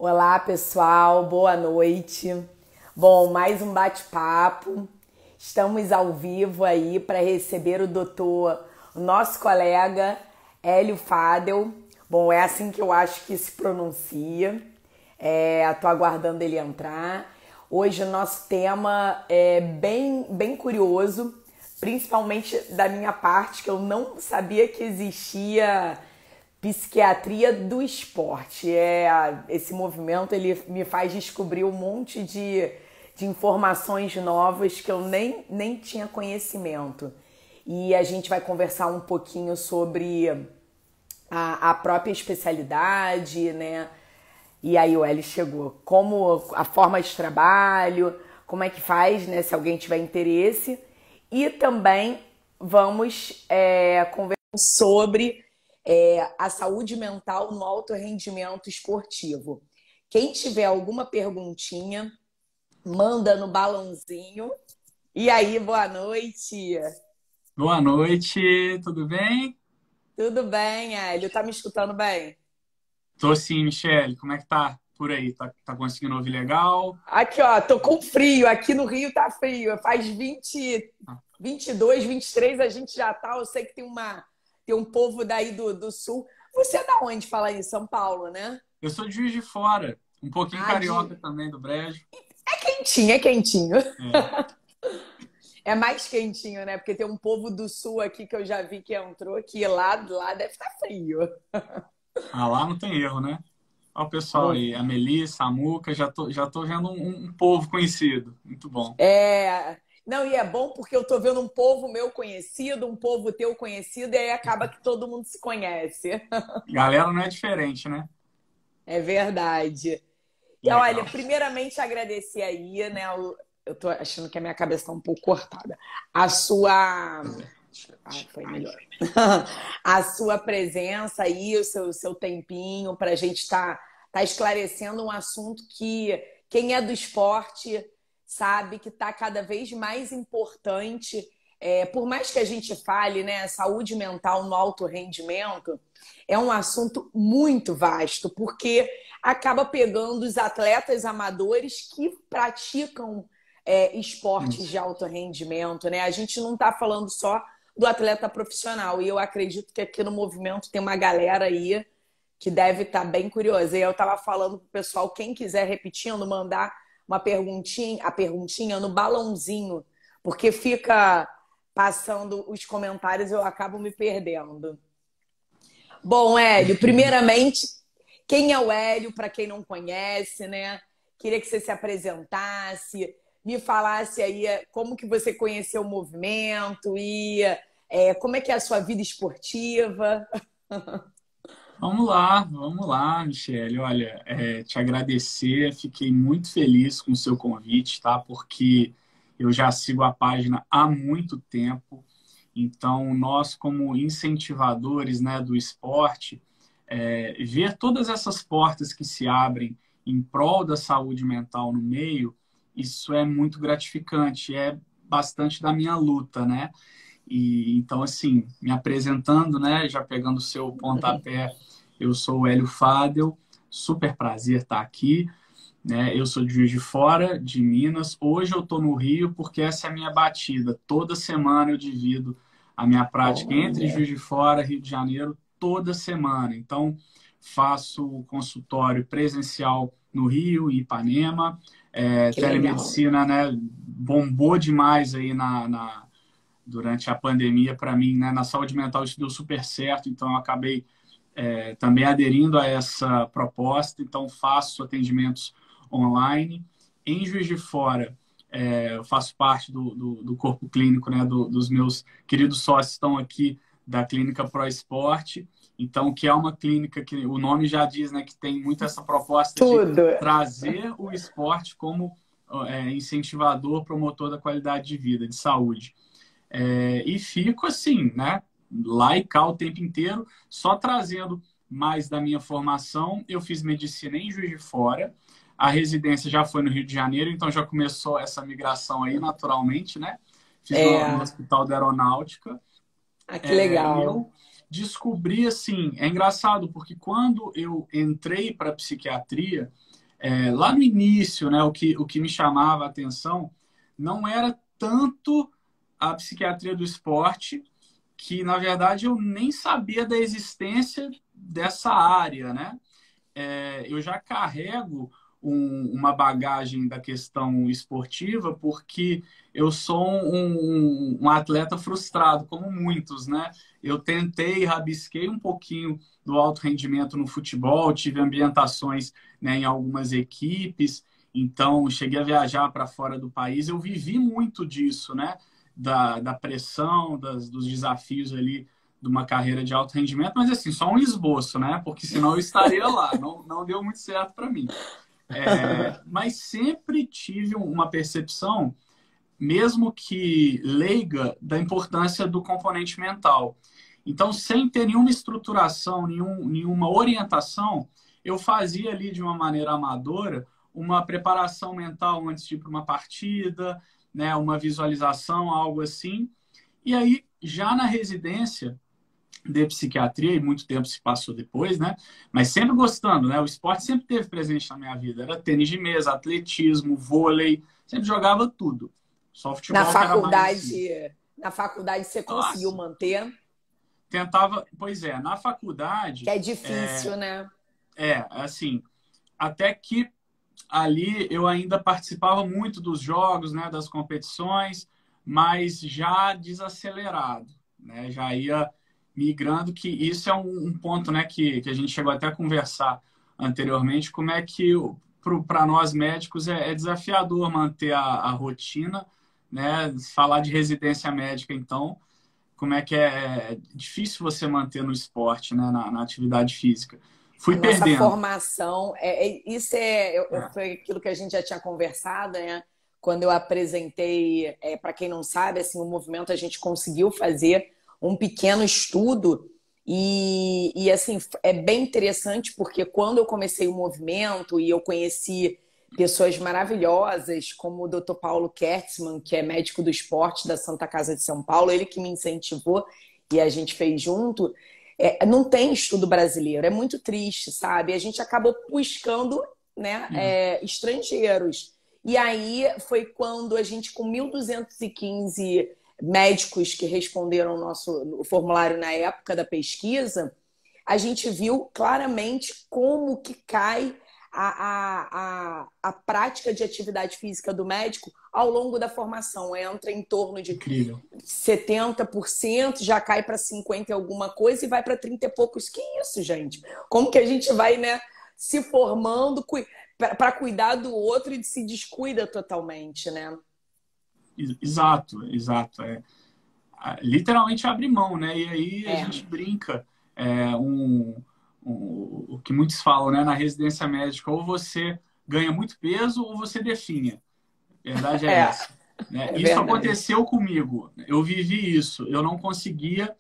Olá, pessoal, boa noite. Bom, mais um bate-papo. Estamos ao vivo aí para receber o nosso colega Hélio Fadel. Bom, é assim que eu acho que se pronuncia. Tô aguardando ele entrar. Hoje o nosso tema é bem curioso, principalmente da minha parte, que eu não sabia que existia psiquiatria do esporte. Esse movimento ele me faz descobrir um monte de informações novas que eu nem tinha conhecimento. E a gente vai conversar um pouquinho sobre a própria especialidade, né? E aí o Hélio chegou. Como a forma de trabalho, como é que faz, né? Se alguém tiver interesse. E também vamos conversar sobre a saúde mental no alto rendimento esportivo. Quem tiver alguma perguntinha, manda no balãozinho. E aí, boa noite. Boa noite, tudo bem? Tudo bem, Hélio? Tá me escutando bem? Tô sim, Michele. Como é que tá por aí? Tá conseguindo ouvir legal? Aqui, ó, tô com frio. Aqui no Rio tá frio. Faz 22, 23 a gente já tá. Eu sei que tem um povo daí do sul. Você é da onde fala em São Paulo, né? Eu sou de Juiz de Fora, um pouquinho Ah, carioca também do Brejo. é quentinho, é quentinho. É. É mais quentinho, né? Porque tem um povo do sul aqui que eu já vi que entrou, que lá deve estar frio. Ah, lá não tem erro, né? Olha o pessoal Não. aí, a Melissa, a Muca, já tô vendo um povo conhecido. Muito bom. Não, e é bom porque eu tô vendo um povo meu conhecido, um povo teu conhecido, e aí acaba que todo mundo se conhece. Galera não é diferente, né? É verdade. E olha, Legal. primeiramente agradecer aí, né? Eu tô achando que a minha cabeça tá um pouco cortada. A sua. Ai, foi melhor. A sua presença aí, o seu tempinho para a gente tá esclarecendo um assunto que quem é do esporte sabe que está cada vez mais importante. Por mais que a gente fale, né, saúde mental no alto rendimento, é um assunto muito vasto, porque acaba pegando os atletas amadores que praticam esportes de Isso. alto rendimento, né? A gente não está falando só do atleta profissional, e eu acredito que aqui no movimento tem uma galera aí que deve estar bem curiosa. E eu estava falando pro pessoal, quem quiser repetindo, mandar a perguntinha no balãozinho, porque fica passando os comentários, eu acabo me perdendo. Bom, Hélio, primeiramente, quem é o Hélio, para quem não conhece, né? Queria que você se apresentasse, me falasse aí como que você conheceu o movimento e como é que é a sua vida esportiva. Vamos lá, Michele. Olha, te agradecer, fiquei muito feliz com o seu convite, tá? Porque eu já sigo a página há muito tempo. Então, nós, como incentivadores, né, do esporte, ver todas essas portas que se abrem em prol da saúde mental no meio, isso é muito gratificante, é bastante da minha luta, né? E então, assim, me apresentando, né, já pegando o seu pontapé, eu sou o Hélio Fadel, super prazer estar aqui, né? Eu sou de Juiz de Fora, de Minas. Hoje eu estou no Rio porque essa é a minha batida. Toda semana eu divido a minha prática entre Olha, Juiz de Fora e Rio de Janeiro, toda semana. Então, faço consultório presencial no Rio, em Ipanema. que legal. Telemedicina, né, bombou demais aí durante a pandemia para mim, né? Na saúde mental isso deu super certo, então eu acabei também aderindo a essa proposta, então faço atendimentos online. Em Juiz de Fora, eu faço parte do corpo clínico, né, dos meus queridos sócios estão aqui da Clínica Pro Esporte, então que é uma clínica que o nome já diz, né, que tem muito essa proposta de Tudo. trazer o esporte como incentivador, promotor da qualidade de vida, de saúde. E fico assim, né? Lá e cá o tempo inteiro, só trazendo mais da minha formação. Eu fiz medicina em Juiz de Fora, a residência já foi no Rio de Janeiro, então já começou essa migração aí naturalmente, né? Fiz no É, Hospital da Aeronáutica. que E eu legal. descobri, assim, é engraçado, porque quando eu entrei para psiquiatria, lá no início, né, o que me chamava a atenção não era tanto a psiquiatria do esporte, que, na verdade, eu nem sabia da existência dessa área, né? Eu já carrego uma bagagem da questão esportiva, porque eu sou um atleta frustrado, como muitos, né? Eu tentei, rabisquei um pouquinho do alto rendimento no futebol, tive ambientações, né, em algumas equipes, então cheguei a viajar para fora do país, eu vivi muito disso, né? Da pressão, dos desafios ali de uma carreira de alto rendimento, mas assim, só um esboço, né? Porque senão eu estaria lá. Não deu muito certo para mim. Mas sempre tive uma percepção, mesmo que leiga, da importância do componente mental. Então, sem ter nenhuma estruturação, nenhuma orientação, eu fazia ali de uma maneira amadora uma preparação mental antes de ir para uma partida, né, uma visualização, algo assim. E aí, já na residência de psiquiatria, e muito tempo se passou depois, né? Mas sempre gostando, né? O esporte sempre teve presente na minha vida. Era tênis de mesa, atletismo, vôlei, sempre jogava tudo. Só o Na futebol que era mais assim. faculdade, na faculdade você conseguiu Nossa, manter? tentava. Pois é, na Que faculdade, é difícil, né? assim, até que ali eu ainda participava muito dos jogos, né? Das competições, mas já desacelerado, né? Já ia migrando, que isso é um ponto, né, que a gente chegou até a conversar anteriormente, como é que para nós médicos é desafiador manter a rotina, né? Falar de residência médica, então, como é que é difícil você manter no esporte, né, na atividade física. A Fui nossa perdendo. formação, isso foi aquilo que a gente já tinha conversado, né? Quando eu apresentei, para quem não sabe, assim, o movimento a gente conseguiu fazer um pequeno estudo assim, é bem interessante porque quando eu comecei o movimento e eu conheci pessoas maravilhosas como o Dr. Paulo Kertzmann, que é médico do esporte da Santa Casa de São Paulo, ele que me incentivou e a gente fez junto. Não tem estudo brasileiro, é muito triste, sabe? A gente acabou buscando, né, estrangeiros. E aí foi quando a gente, com 1.215 médicos que responderam o formulário na época da pesquisa, a gente viu claramente como que cai a prática de atividade física do médico ao longo da formação. Entra em torno de Incrível. 70%, já cai para 50% e alguma coisa e vai para 30 e poucos. Que isso, gente? Como que a gente vai, né, se formando para cuidar do outro e se descuida totalmente, né? Exato, exato. Literalmente abre mão, né? E aí a É, gente brinca, o que muitos falam, né? Na residência médica, ou você ganha muito peso ou você definha. A verdade é é, essa, né? é Isso verdade. aconteceu comigo. Eu vivi isso. Eu não conseguia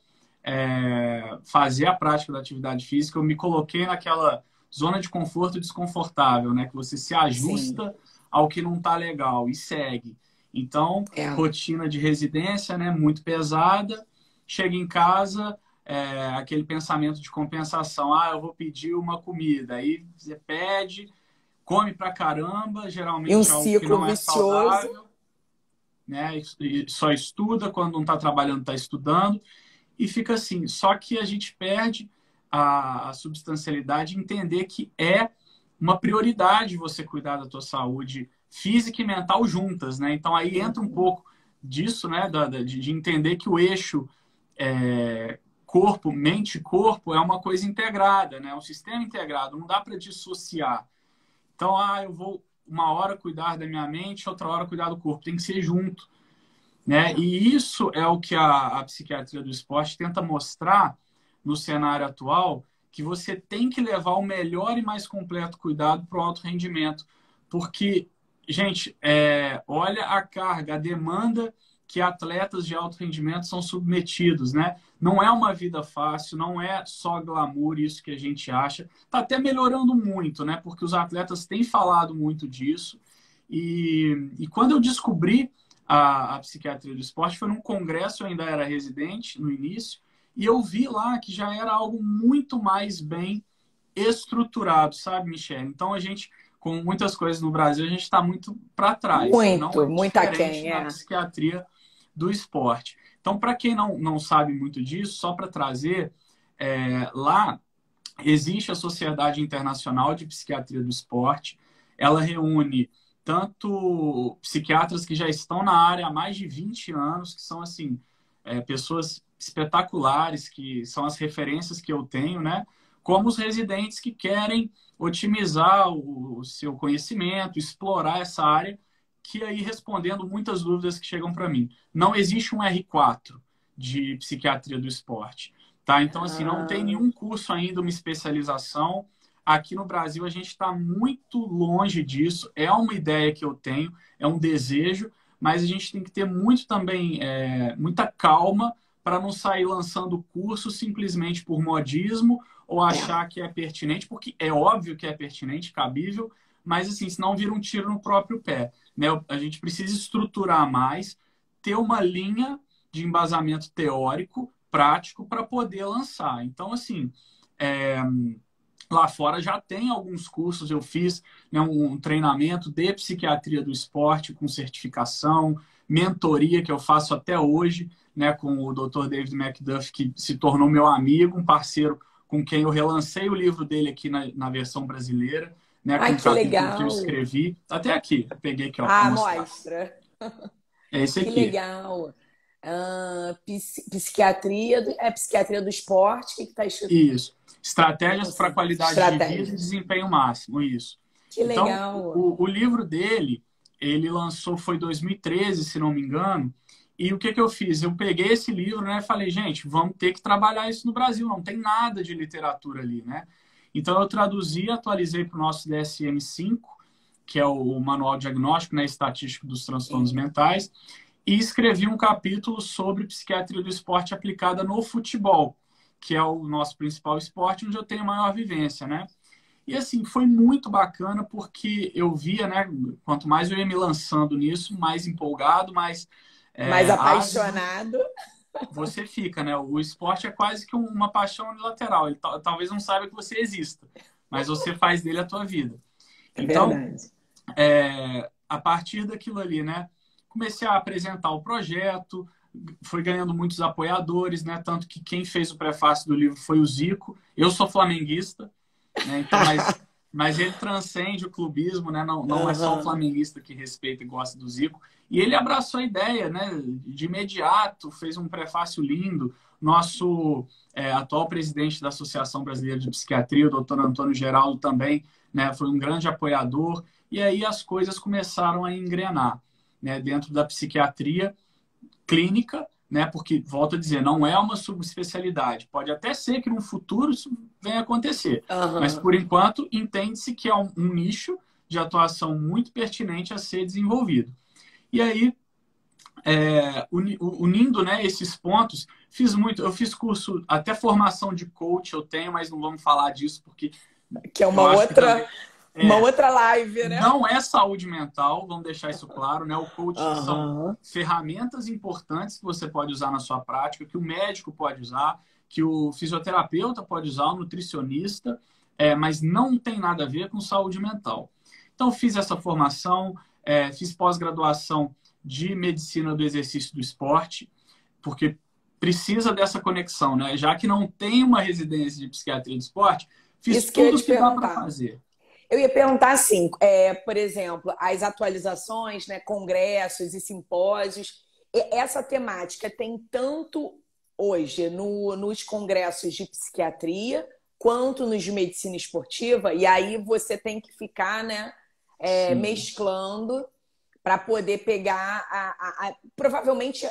fazer a prática da atividade física. Eu me coloquei naquela zona de conforto desconfortável, né? Que você se Sim, ajusta ao que não está legal e segue. Então, é. rotina de residência, né? Muito pesada. Chega em casa, aquele pensamento de compensação. Ah, eu vou pedir uma comida. Aí você pede, come pra caramba, E um geralmente algo que ciclo não é vicioso. saudável, né? E só estuda, quando não está trabalhando, está estudando, e fica assim. Só que a gente perde a substancialidade de entender que é uma prioridade você cuidar da tua saúde física e mental juntas, né? Então aí entra um pouco disso, né? De entender que o eixo corpo, mente e corpo é uma coisa integrada, né? É um sistema integrado, não dá para dissociar. Então, eu vou uma hora cuidar da minha mente, outra hora cuidar do corpo. Tem que ser junto, né? E isso é o que a psiquiatria do esporte tenta mostrar no cenário atual, que você tem que levar o melhor e mais completo cuidado para o alto rendimento. Porque, gente, olha a carga, a demanda que atletas de alto rendimento são submetidos, né? Não é uma vida fácil, não é só glamour, isso que a gente acha. Está até melhorando muito, né? Porque os atletas têm falado muito disso. E quando eu descobri a psiquiatria do esporte, foi num congresso, eu ainda era residente no início, E eu vi lá que já era algo muito mais bem estruturado, sabe, Michelle? Então, a gente, com muitas coisas no Brasil, a gente está muito para trás. Não Muito, é muito diferente aquém, na é. psiquiatria do esporte. Então, para quem não sabe muito disso, só para trazer, lá existe a Sociedade Internacional de Psiquiatria do Esporte. Ela reúne tanto psiquiatras que já estão na área há mais de 20 anos, que são, assim, pessoas espetaculares, que são as referências que eu tenho, né? Como os residentes que querem otimizar o seu conhecimento, explorar essa área, que aí respondendo muitas dúvidas que chegam para mim. Não existe um R4 de psiquiatria do esporte. Tá? Então, assim, não tem Ah, nenhum curso ainda, uma especialização. Aqui no Brasil, a gente está muito longe disso. É uma ideia que eu tenho, é um desejo, mas a gente tem que ter muito também, muita calma para não sair lançando curso simplesmente por modismo ou é. achar que é pertinente, porque é óbvio que é pertinente, cabível, mas assim, senão vira um tiro no próprio pé. Né? A gente precisa estruturar mais, ter uma linha de embasamento teórico prático para poder lançar. Então, assim, é, lá fora já tem alguns cursos, eu fiz, né, um treinamento de psiquiatria do esporte com certificação, mentoria que eu faço até hoje, né, com o Dr. David McDuff, que se tornou meu amigo, um parceiro com quem eu relancei o livro dele aqui na versão brasileira, né, com Ai, um que capítulo que eu legal. escrevi. Até aqui, peguei aqui, ó, para Ah, mostrar. mostra. É esse Que aqui. legal. Psiquiatria, é psiquiatria do esporte, o que está escrito? Isso. Não Estratégias para consegui. qualidade de vida e Estratégias. desempenho máximo. Isso. Que Então, legal. o livro dele, ele lançou, foi em 2013, se não me engano. E o que, que eu fiz? Eu peguei esse livro, né, e falei, gente, vamos ter que trabalhar isso no Brasil. Não tem nada de literatura ali, né? Então, eu traduzi, atualizei para o nosso DSM-5, que é o Manual Diagnóstico, né, Estatístico dos Transtornos Sim. Mentais, e escrevi um capítulo sobre psiquiatria do esporte aplicada no futebol, que é o nosso principal esporte, onde eu tenho maior vivência, né? E assim, foi muito bacana porque eu via, né? Quanto mais eu ia me lançando nisso, mais empolgado, mais Mais ávido apaixonado. você fica, né? O esporte é quase que uma paixão unilateral. Ele talvez não saiba que você exista, mas você faz dele a tua vida. É Então, verdade. a partir daquilo ali, né? Comecei a apresentar o projeto, foi ganhando muitos apoiadores, né? Tanto que quem fez o prefácio do livro foi o Zico. Eu sou flamenguista, né? Então, mas ele transcende o clubismo, né? Não é só o Aham. flamenguista que respeita e gosta do Zico. E ele abraçou a ideia, né? De imediato, fez um prefácio lindo. Nosso atual presidente da Associação Brasileira de Psiquiatria, o doutor Antônio Geraldo, também, né? Foi um grande apoiador. E aí as coisas começaram a engrenar, né? Dentro da psiquiatria clínica, né? Porque, volto a dizer, não é uma subespecialidade. Pode até ser que no futuro isso venha a acontecer, mas Aham. por enquanto entende-se que é um nicho de atuação muito pertinente a ser desenvolvido. E aí, unindo, né, esses pontos, eu fiz curso, até formação de coach eu tenho, mas não vamos falar disso porque Que é eu acho que também uma é, outra live, né? não é saúde mental, vamos deixar isso claro, né? O coach são Aham. ferramentas importantes que você pode usar na sua prática, que o médico pode usar, que o fisioterapeuta pode usar, o nutricionista, mas não tem nada a ver com saúde mental. Então, fiz essa formação, fiz pós-graduação de medicina do exercício do esporte, porque precisa dessa conexão, né? Já que não tem uma residência de psiquiatria do esporte, fiz Isso que eu ia tudo o te que dá para perguntar. fazer. Eu ia perguntar assim, por exemplo, as atualizações, né, congressos e simpósios, essa temática tem tanto hoje nos congressos de psiquiatria quanto nos de medicina esportiva, e aí você tem que ficar, né, Sim. mesclando para poder pegar provavelmente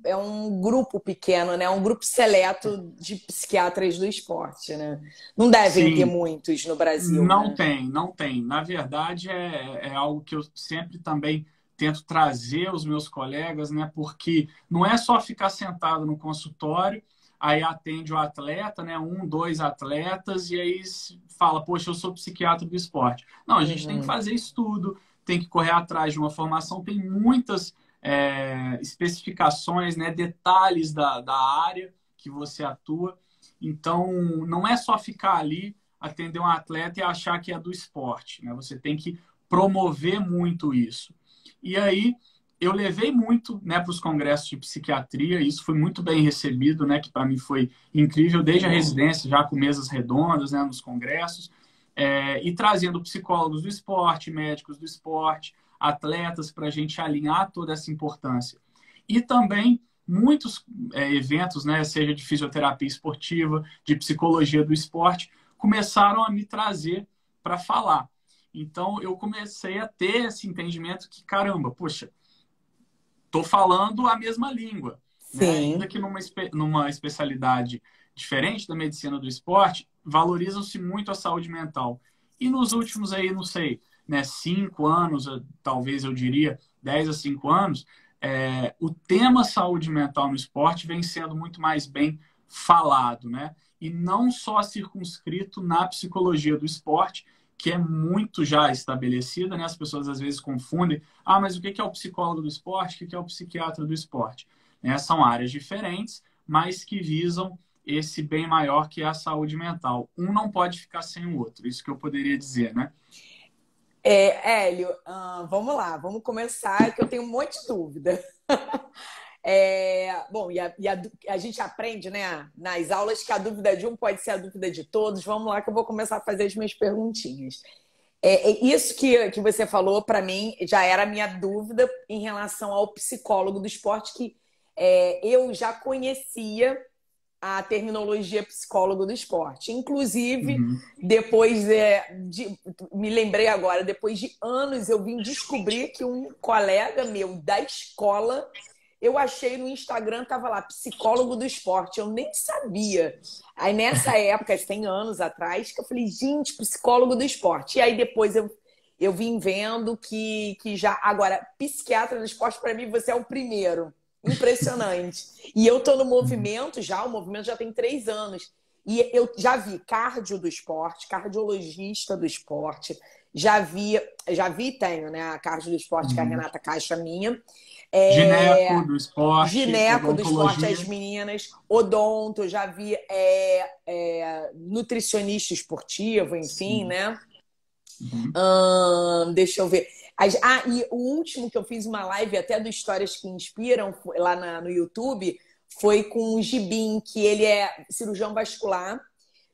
é um grupo pequeno, né? Um grupo seleto de psiquiatras do esporte, né? Não devem ter Sim, muitos no Brasil, não né? tem, não tem. Na verdade, é algo que eu sempre também tento trazer aos meus colegas, né? Porque não é só ficar sentado no consultório, aí atende o atleta, né? Um, dois atletas, e aí fala, poxa, eu sou psiquiatra do esporte. Não, a gente tem que Uhum. fazer estudo, tem que correr atrás de uma formação, tem muitas especificações, né? Detalhes da área que você atua. Então, não é só ficar ali, atender um atleta e achar que é do esporte, né? Você tem que promover muito isso. E aí, eu levei muito, né, para os congressos de psiquiatria, e isso foi muito bem recebido, né, que para mim foi incrível, desde a residência, já com mesas redondas, né, nos congressos, e trazendo psicólogos do esporte, médicos do esporte, atletas, para a gente alinhar toda essa importância. E também muitos eventos, né, seja de fisioterapia esportiva, de psicologia do esporte, começaram a me trazer para falar. Então, eu comecei a ter esse entendimento que, caramba, poxa, estou falando a mesma língua, né? Ainda Sim. que numa especialidade diferente da medicina do esporte, valorizam-se muito a saúde mental. E nos últimos aí, não sei, né, 5 anos, talvez eu diria 10 a 5 anos, o tema saúde mental no esporte vem sendo muito mais bem falado, né? E não só circunscrito na psicologia do esporte, que é muito já estabelecida, né? As pessoas às vezes confundem. Ah, mas o que é o psicólogo do esporte? O que é o psiquiatra do esporte? Né? São áreas diferentes, mas que visam esse bem maior que é a saúde mental. Um não pode ficar sem o outro, isso que eu poderia dizer, né? Hélio, vamos lá, vamos começar, que eu tenho um monte de dúvida. Bom, a gente aprende, né, nas aulas que a dúvida de um pode ser a dúvida de todos. Vamos lá que eu vou começar a fazer as minhas perguntinhas. Isso que você falou, para mim, já era a minha dúvida em relação ao psicólogo do esporte, que eu já conhecia a terminologia psicólogo do esporte. Inclusive, Uhum. depois me lembrei agora, depois de anos, eu vim descobrir que um colega meu da escola, eu achei no Instagram, tava lá, psicólogo do esporte. Eu nem sabia. Aí nessa época, tem anos atrás, que eu falei, gente, psicólogo do esporte. E aí depois eu vim vendo que já. Agora, psiquiatra do esporte, para mim, você é o primeiro. Impressionante. E eu tô no movimento já, o movimento já tem 3 anos. E eu já vi cardio do esporte, cardiologista do esporte, já vi e tenho, né, a cardio do esporte, que é a Uhum. Renata Caixa minha. Gineco do esporte, Gineco do esporte, as odontologia. meninas, odonto, já vi nutricionista esportivo, enfim, Sim. né? Uhum. Deixa eu ver. E o último que eu fiz uma live até do Histórias que Inspiram, lá no YouTube, foi com o Gibim, que ele é cirurgião vascular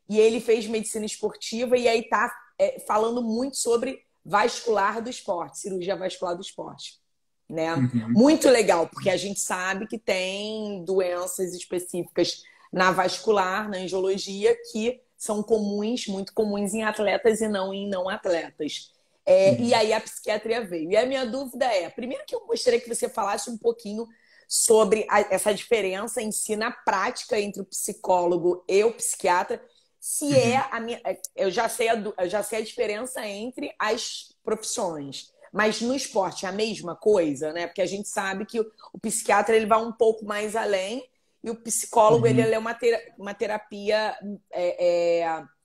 e ele fez medicina esportiva e aí tá falando muito sobre vascular do esporte, cirurgia vascular do esporte, né? Uhum. Muito legal, porque a gente sabe que tem doenças específicas na vascular, na angiologia, que são comuns, muito comuns em atletas e não em não atletas. E Uhum. aí a psiquiatria veio. E a minha dúvida primeiro que eu gostaria que você falasse um pouquinho sobre essa diferença em si na prática entre o psicólogo e o psiquiatra, se Uhum. eu já sei a diferença entre as profissões, mas no esporte é a mesma coisa, né? Porque a gente sabe que o psiquiatra ele vai um pouco mais além e o psicólogo ele Uhum. é uma terapia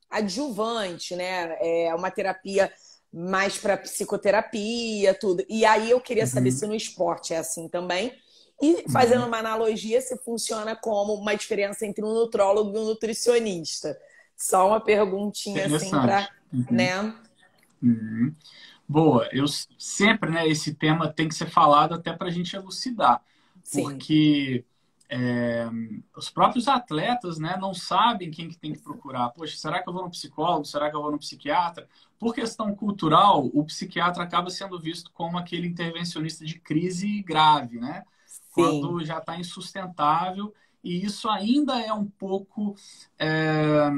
adjuvante, né? É uma terapia mais para psicoterapia, tudo. E aí eu queria saber se Uhum. no esporte é assim também. E fazendo Uhum. uma analogia, se funciona como uma diferença entre um nutrólogo e um nutricionista. Só uma perguntinha assim para, Interessante. Uhum. né? Uhum. Boa, eu sempre, né, esse tema tem que ser falado até para a gente elucidar, Sim. porque é, os próprios atletas, né, não sabem quem que tem que procurar. Poxa, será que eu vou no psicólogo? Será que eu vou no psiquiatra? Por questão cultural, o psiquiatra acaba sendo visto como aquele intervencionista de crise grave, né? Sim. Quando já está insustentável, e isso ainda é um pouco é,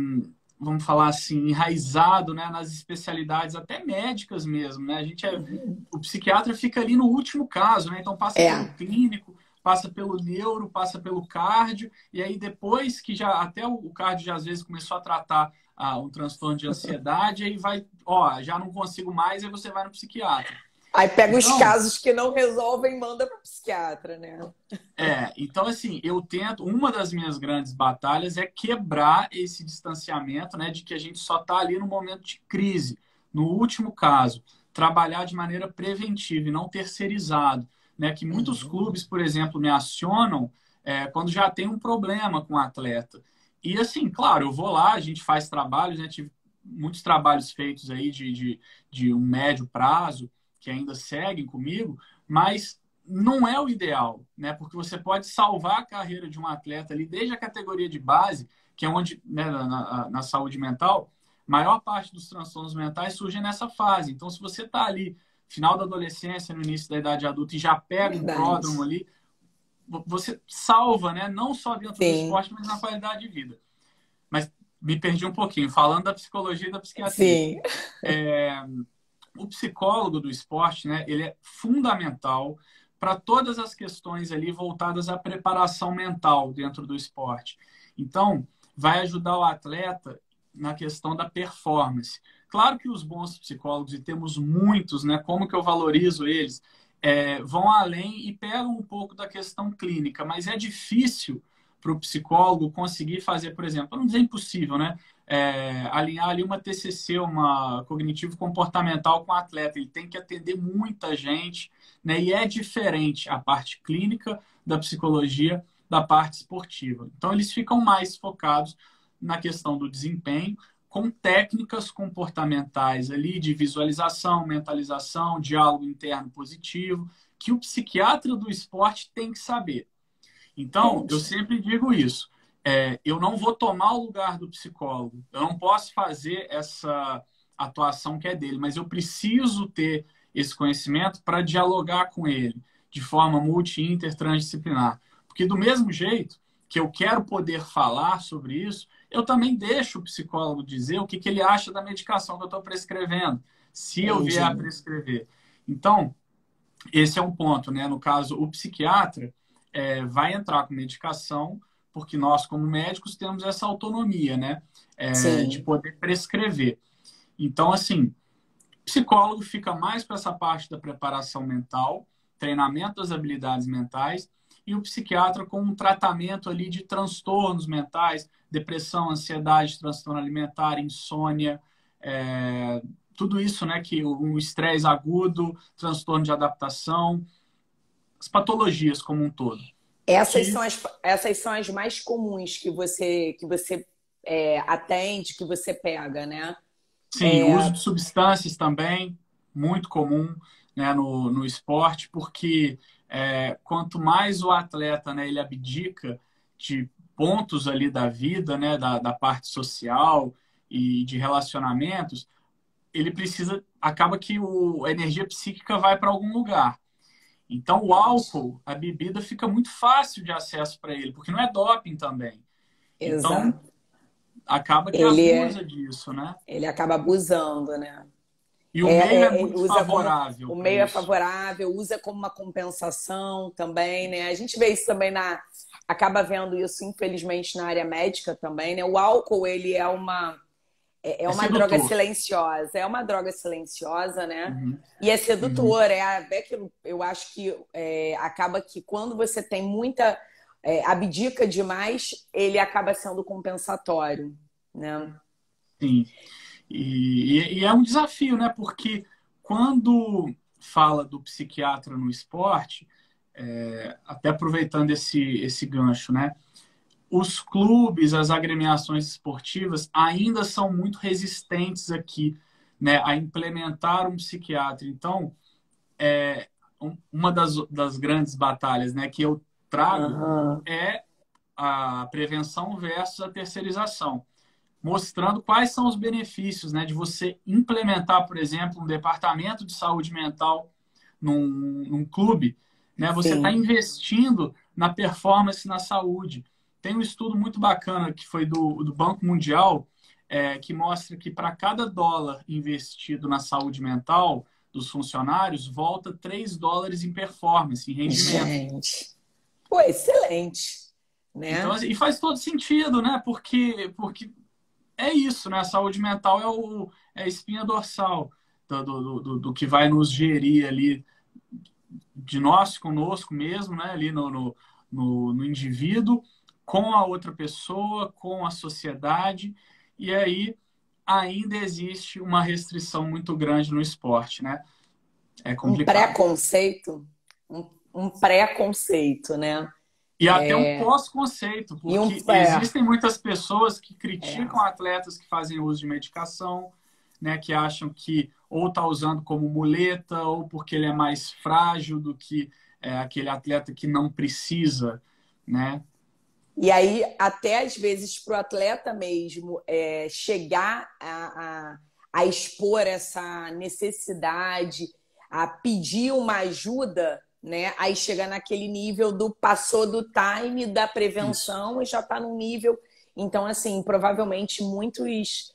vamos falar assim, enraizado, né, nas especialidades até médicas mesmo, né? O psiquiatra fica ali no último caso, né? Então passa pelo É. clínico, passa pelo neuro, passa pelo cardio, e aí depois que já até o cardio já às vezes começou a tratar um transtorno de ansiedade, aí vai, ó, já não consigo mais, aí você vai no psiquiatra. Aí pega os Então, casos que não resolvem e manda para psiquiatra, né? então assim, eu tento, uma das minhas grandes batalhas é quebrar esse distanciamento, né, de que a gente só está ali no momento de crise. No último caso, trabalhar de maneira preventiva e não terceirizado, né, que muitos Uhum. clubes, por exemplo, me acionam quando já tem um problema com o atleta. E assim, claro, eu vou lá, a gente faz trabalhos, né? Tive muitos trabalhos feitos aí de um médio prazo, que ainda seguem comigo, mas não é o ideal, né? Porque você pode salvar a carreira de um atleta ali, desde a categoria de base, que é onde, né, na saúde mental, maior parte dos transtornos mentais surgem nessa fase. Então, se você está ali, final da adolescência, no início da idade adulta, e já pega um Verdade. pródromo ali, você salva, né? Não só dentro do Sim, esporte, mas na qualidade de vida. Mas me perdi um pouquinho, falando da psicologia e da psiquiatria. sim. O psicólogo do esporte, né, ele é fundamental para todas as questões ali voltadas à preparação mental dentro do esporte. Então, vai ajudar o atleta na questão da performance. Claro que os bons psicólogos, e temos muitos, né, como que eu valorizo eles, vão além e pegam um pouco da questão clínica, mas é difícil para o psicólogo conseguir fazer, por exemplo, não dizer impossível, né? Alinhar ali uma TCC, uma cognitivo-comportamental com o atleta. Ele tem que atender muita gente, né? E é diferente a parte clínica da psicologia da parte esportiva. Então, eles ficam mais focados na questão do desempenho, com técnicas comportamentais ali de visualização, mentalização, diálogo interno positivo, que o psiquiatra do esporte tem que saber. Então, eu Entendi. sempre digo isso. Eu não vou tomar o lugar do psicólogo. Eu não posso fazer essa atuação que é dele, mas eu preciso ter esse conhecimento para dialogar com ele de forma multi-inter transdisciplinar. Porque do mesmo jeito que eu quero poder falar sobre isso, eu também deixo o psicólogo dizer o que ele acha da medicação que eu estou prescrevendo, se eu vier a Entendi. prescrever. Então, esse é um ponto, né? No caso, o psiquiatra vai entrar com medicação, porque nós, como médicos, temos essa autonomia, né? De Sim. poder prescrever. Então, assim, psicólogo fica mais para essa parte da preparação mental, treinamento das habilidades mentais, e o psiquiatra com um tratamento ali de transtornos mentais, depressão, ansiedade, transtorno alimentar, insônia, tudo isso, né? Que o estresse agudo, transtorno de adaptação, as patologias como um todo. Que, Essas são as mais comuns que você atende, que você pega, né? sim, o uso de substâncias também, muito comum, né, no esporte, porque quanto mais o atleta, né, ele abdica de pontos ali da vida, né, da parte social e de relacionamentos, ele precisa, acaba que a energia psíquica vai para algum lugar. Então, o álcool, a bebida, fica muito fácil de acesso para ele, porque não é doping também. Então, Exato. acaba que Ele, abusa é, disso, né? ele acaba abusando, né? E o meio é Ele muito usa como favorável o para meio é isso. favorável, usa como uma compensação também, né? A gente vê isso também acaba vendo isso infelizmente na área médica também, né? O álcool ele é É uma droga sedutor. silenciosa, é uma droga silenciosa, né? Uhum, E é uhum. sedutor, é que eu acho que acaba que quando você tem muita abdica demais, ele acaba sendo compensatório, né? Sim. E é um desafio, né? Porque quando fala do psiquiatra no esporte, até aproveitando esse gancho, né? Os clubes, as agremiações esportivas ainda são muito resistentes aqui, né, a implementar um psiquiatra. Então, uma das grandes batalhas, né, que eu trago Aham. é a prevenção versus a terceirização, mostrando quais são os benefícios, né, de você implementar, por exemplo, um departamento de saúde mental num clube, né, você está Sim. investindo na performance na saúde. Tem um estudo muito bacana que foi do Banco Mundial, que mostra que para cada dólar investido na saúde mental dos funcionários, volta US$ 3 em performance, em rendimento. Gente. Pô, excelente, Então, né? assim, e faz todo sentido, né? Porque é isso, né? A saúde mental é a espinha dorsal do que vai nos gerir ali, de nós conosco mesmo, né? Ali no indivíduo, com a outra pessoa, com a sociedade. E aí ainda existe uma restrição muito grande no esporte, né? É Um complicado. preconceito, um preconceito, né? E até um pós-conceito, E um, porque existem muitas pessoas que é, criticam atletas que fazem uso de medicação, né, que acham que ou está usando como muleta, ou porque ele é mais frágil do que aquele atleta que não precisa, né? E aí, até às vezes, para o atleta mesmo chegar a expor essa necessidade, a pedir uma ajuda, né? Aí chega naquele nível do passou do time da Isso. prevenção e já está num nível. Então, assim, provavelmente muitos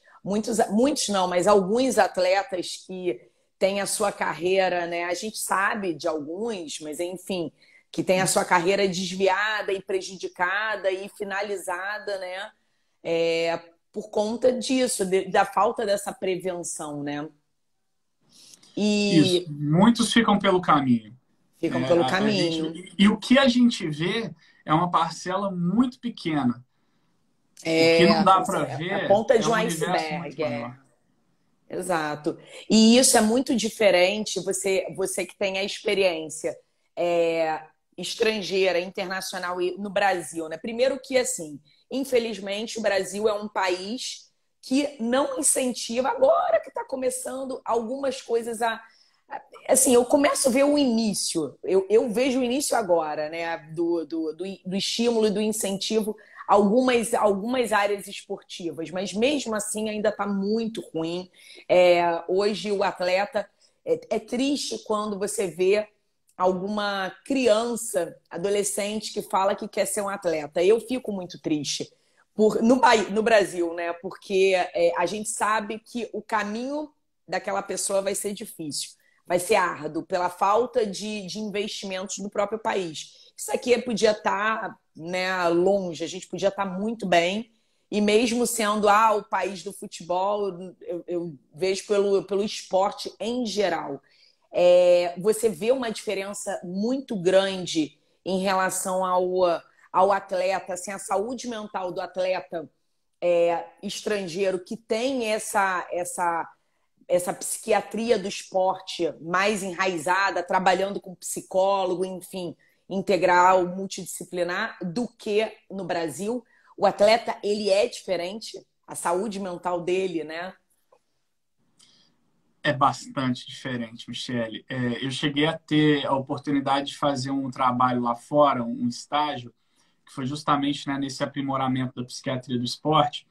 não, mas alguns atletas que têm a sua carreira, né? A gente sabe de alguns, mas enfim, que tem a sua carreira desviada e prejudicada e finalizada, né? Por conta disso, da falta dessa prevenção, né? Isso. E Muitos ficam pelo caminho. ficam Né? pelo A gente, caminho. e o que a gente vê é uma parcela muito pequena. O que não É, dá para a ver ponta é de um um universo muito iceberg, maior. exato. E isso é muito diferente, você que tem a experiência é, estrangeira, internacional e no Brasil, né? Primeiro que, assim, infelizmente, o Brasil é um país que não incentiva, agora que está começando algumas coisas assim, eu começo a ver o início, eu vejo o início agora, né, do estímulo e do incentivo a algumas áreas esportivas, mas mesmo assim ainda está muito ruim. Hoje o atleta, é triste quando você vê alguma criança, adolescente que fala que quer ser um atleta. Eu fico muito triste. No Brasil, né? Porque a gente sabe que o caminho daquela pessoa vai ser difícil, vai ser árduo pela falta de investimentos no próprio país. Isso aqui podia estar, né, longe, a gente podia estar muito bem. E mesmo sendo o país do futebol, eu vejo pelo esporte em geral. Você vê uma diferença muito grande em relação ao atleta, assim, a saúde mental do atleta estrangeiro que tem essa psiquiatria do esporte mais enraizada, trabalhando com psicólogo, enfim, integral, multidisciplinar, do que no Brasil. O atleta, ele é diferente, a saúde mental dele, né? É bastante diferente, Michele. Eu cheguei a ter a oportunidade de fazer um trabalho lá fora, um estágio, que foi justamente, né, nesse aprimoramento da psiquiatria do esporte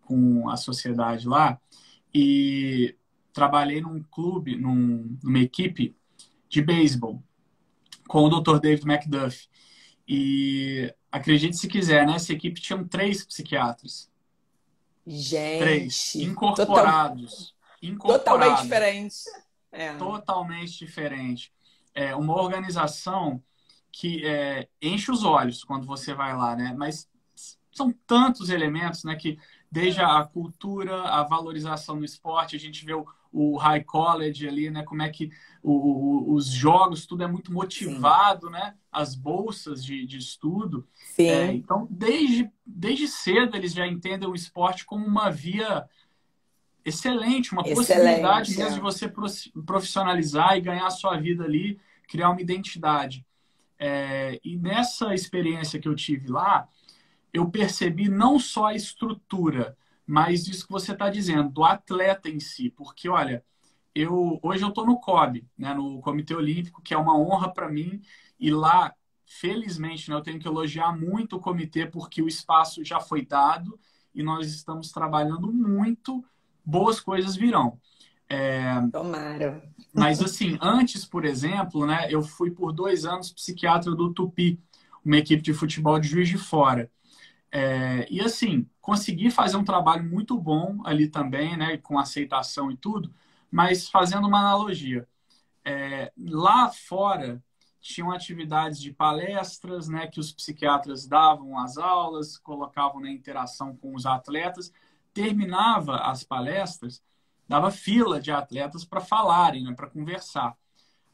com a sociedade lá. E trabalhei num clube, numa equipe de beisebol com o Dr. David McDuff. E acredite se quiser, né? Essa equipe tinha três psiquiatras. Três. Gente, Incorporados. totalmente Incorporados. diferente. Totalmente diferente. É uma organização que enche os olhos quando você vai lá, né? Mas são tantos elementos, né? Que desde a cultura, a valorização do esporte, a gente vê o high college ali, né? Como é que os jogos, tudo é muito Sim, motivado, né? As bolsas de estudo. sim, Então, desde cedo, eles já entendem o esporte como uma via excelente, uma possibilidade excelente. mesmo de você profissionalizar e ganhar a sua vida ali, criar uma identidade. E nessa experiência que eu tive lá, eu percebi não só a estrutura, mas isso que você está dizendo, do atleta em si. Porque, olha, hoje eu estou no COB, né, no Comitê Olímpico, que é uma honra para mim, e lá, felizmente, né, eu tenho que elogiar muito o comitê, porque o espaço já foi dado e nós estamos trabalhando muito, boas coisas virão. Tomara. Mas, assim, antes, por exemplo, né, eu fui por 2 anos psiquiatra do Tupi, uma equipe de futebol de Juiz de Fora. E assim, consegui fazer um trabalho muito bom ali também, né, com aceitação e tudo, mas fazendo uma analogia. Lá fora tinham atividades de palestras, né, que os psiquiatras davam as aulas, colocavam na interação com os atletas, terminava as palestras, dava fila de atletas para falarem, né, para conversar.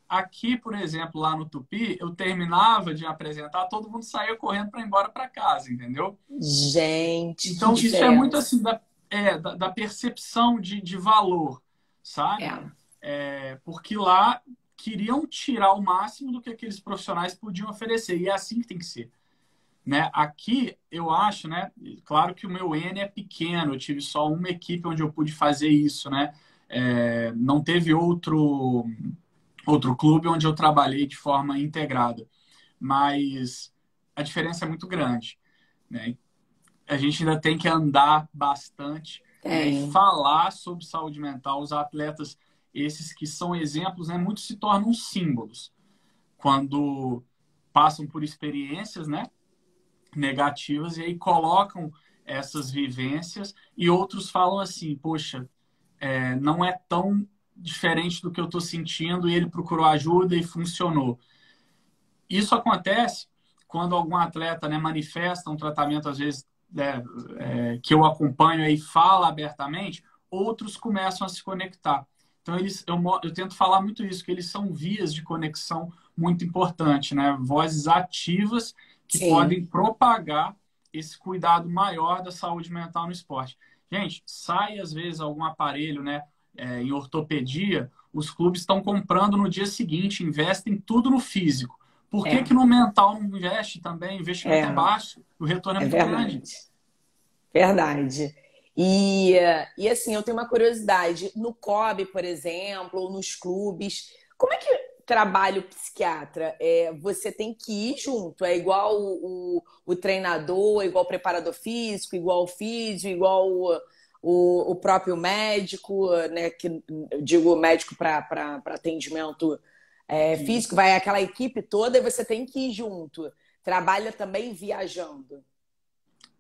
Aqui, por exemplo, lá no Tupi, eu terminava de apresentar, todo mundo saía correndo para ir embora para casa, entendeu? Gente, que Então, isso é muito diferença. assim da percepção de valor, sabe? É. Porque lá queriam tirar o máximo do que aqueles profissionais podiam oferecer. E é assim que tem que ser. né? Aqui, eu acho, né? Claro que o meu N é pequeno, eu tive só uma equipe onde eu pude fazer isso, né? Não teve outro clube onde eu trabalhei de forma integrada, mas a diferença é muito grande, né? A gente ainda tem que andar bastante, né, e Tem. falar sobre saúde mental. Os atletas, esses que são exemplos, né, muitos se tornam símbolos quando passam por experiências, né, negativas e aí colocam essas vivências e outros falam assim, poxa, não é tão diferente do que eu estou sentindo e ele procurou ajuda e funcionou. Isso acontece quando algum atleta, né, manifesta um tratamento, às vezes, né, que eu acompanho e fala abertamente, outros começam a se conectar. Então, eu tento falar muito isso, que eles são vias de conexão muito importante, né? Vozes ativas que Sim. podem propagar esse cuidado maior da saúde mental no esporte. Gente, sai às vezes algum aparelho, né, em ortopedia, os clubes estão comprando no dia seguinte, investem tudo no físico. Por que É, que no mental não investe também? O investimento é é, baixo, o retorno é é muito grande. verdade. Verdade. E assim, eu tenho uma curiosidade. No COB, por exemplo, ou nos clubes, como é que trabalha o psiquiatra? Você tem que ir junto? É igual o treinador, igual o preparador físico, igual o físio, igual o próprio médico, né? Que eu digo médico para atendimento físico, Isso. vai aquela equipe toda e você tem que ir junto. Trabalha também viajando.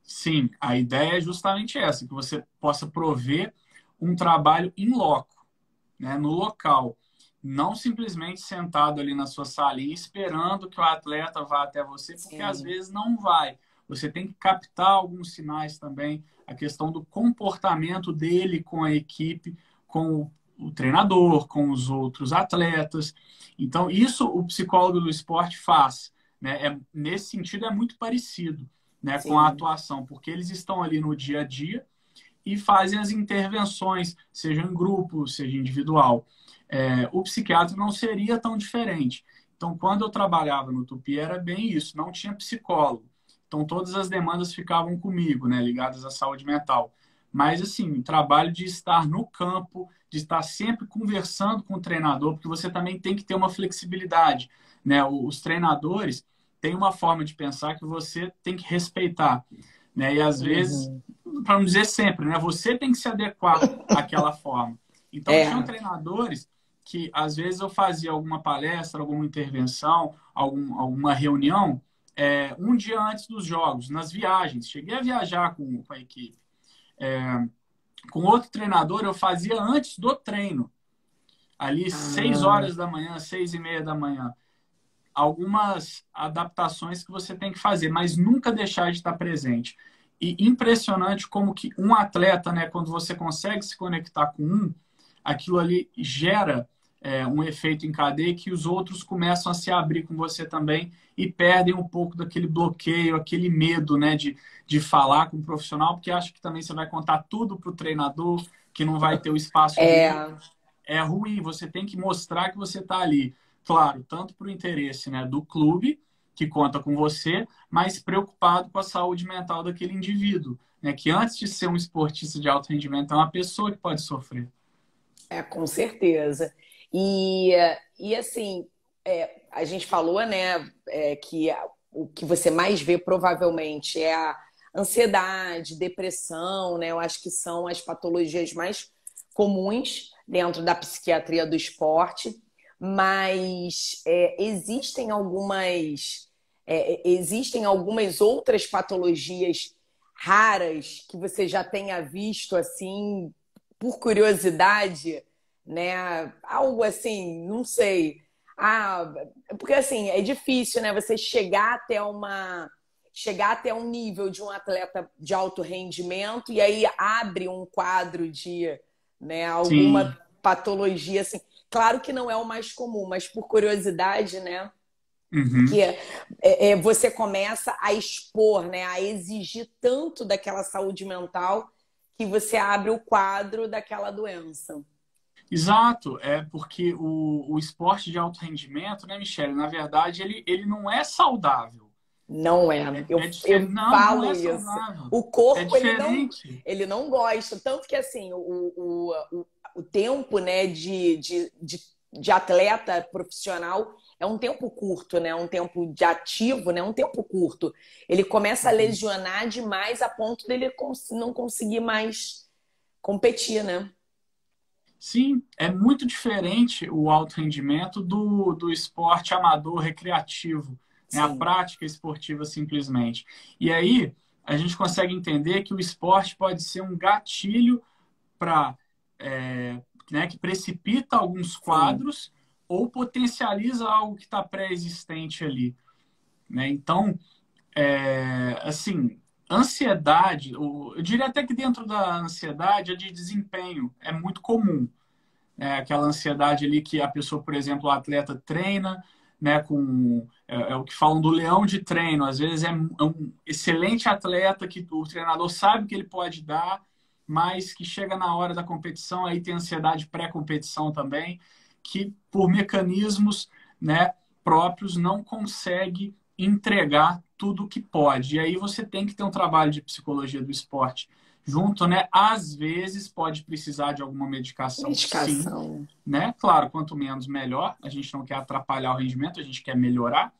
Sim, a ideia é justamente essa, que você possa prover um trabalho in loco, né, no local. Não simplesmente sentado ali na sua salinha esperando que o atleta vá até você, porque às Sim. vezes não vai. Você tem que captar alguns sinais também, a questão do comportamento dele com a equipe, com o treinador, com os outros atletas. Então, isso o psicólogo do esporte faz. Né? Nesse sentido, é muito parecido, né, com a Sim. atuação, porque eles estão ali no dia a dia e fazem as intervenções, seja em grupo, seja individual. O psiquiatra não seria tão diferente. Então, quando eu trabalhava no Tupi, era bem isso, não tinha psicólogo. Então, todas as demandas ficavam comigo, né, ligadas à saúde mental. Mas, assim, o trabalho de estar no campo, de estar sempre conversando com o treinador, porque você também tem que ter uma flexibilidade, né? Os treinadores têm uma forma de pensar que você tem que respeitar, né? E às vezes, Uhum. para não dizer sempre, né? Você tem que se adequar àquela forma. Então, tinham É. treinadores que, às vezes, eu fazia alguma palestra, alguma intervenção, alguma reunião, um dia antes dos jogos, nas viagens. Cheguei a viajar com a equipe. Com outro treinador, eu fazia antes do treino, ali 6 Ah, horas da manhã, 6:30 da manhã. Algumas adaptações que você tem que fazer, mas nunca deixar de estar presente. E impressionante como que um atleta, né, quando você consegue se conectar com aquilo ali gera um efeito em cadeia que os outros começam a se abrir com você também e perdem um pouco daquele bloqueio, aquele medo, né, de falar com o profissional, porque acha que também você vai contar tudo para o treinador, que não vai ter o espaço dele. é, É ruim, você tem que mostrar que você está ali. Claro, tanto para o interesse, né, do clube, que conta com você, mas preocupado com a saúde mental daquele indivíduo, né, que antes de ser um esportista de alto rendimento, é uma pessoa que pode sofrer. com certeza. E assim, a gente falou, né, que o que você mais vê provavelmente é a ansiedade, depressão, né? Eu acho que são as patologias mais comuns dentro da psiquiatria do esporte, mas existem algumas outras patologias raras que você já tenha visto assim por curiosidade, né? Algo assim, não sei. Ah, porque assim, é difícil, né? Você chegar até um nível de um atleta de alto rendimento e aí abre um quadro de, né, alguma Sim. patologia assim. Claro que não é o mais comum, mas por curiosidade, né? Que Uhum. você começa a expor, né, a exigir tanto daquela saúde mental que você abre o quadro daquela doença. Exato, é porque o esporte de alto rendimento, né, Michele, na verdade, ele não é saudável. Não é. Eu Não, não falo é isso. saudável. O É corpo, diferente. ele não gosta. Tanto que, assim, o tempo, né, de atleta profissional é um tempo curto, né? Um tempo de ativo, né? Um tempo curto. Ele começa a Uhum. lesionar demais a ponto dele não conseguir mais competir, né? Sim, é muito diferente o alto rendimento do esporte amador recreativo, né? A Sim, prática esportiva simplesmente. E aí a gente consegue entender que o esporte pode ser um gatilho para, né, que precipita alguns sim. quadros ou potencializa algo que está pré-existente ali, né? Então, assim, ansiedade, eu diria até que dentro da ansiedade, a de desempenho é muito comum. Aquela ansiedade ali que a pessoa, por exemplo, o atleta treina, né, é o que falam do leão de treino. Às vezes é um excelente atleta que o treinador sabe que ele pode dar, mas que chega na hora da competição, aí tem ansiedade pré-competição também, que por mecanismos, né, próprios não consegue entregar tudo o que pode. E aí você tem que ter um trabalho de psicologia do esporte junto, né? Às vezes pode precisar de alguma medicação, sim, Medicação. né? Claro, quanto menos melhor. A gente não quer atrapalhar o rendimento, a gente quer melhorar.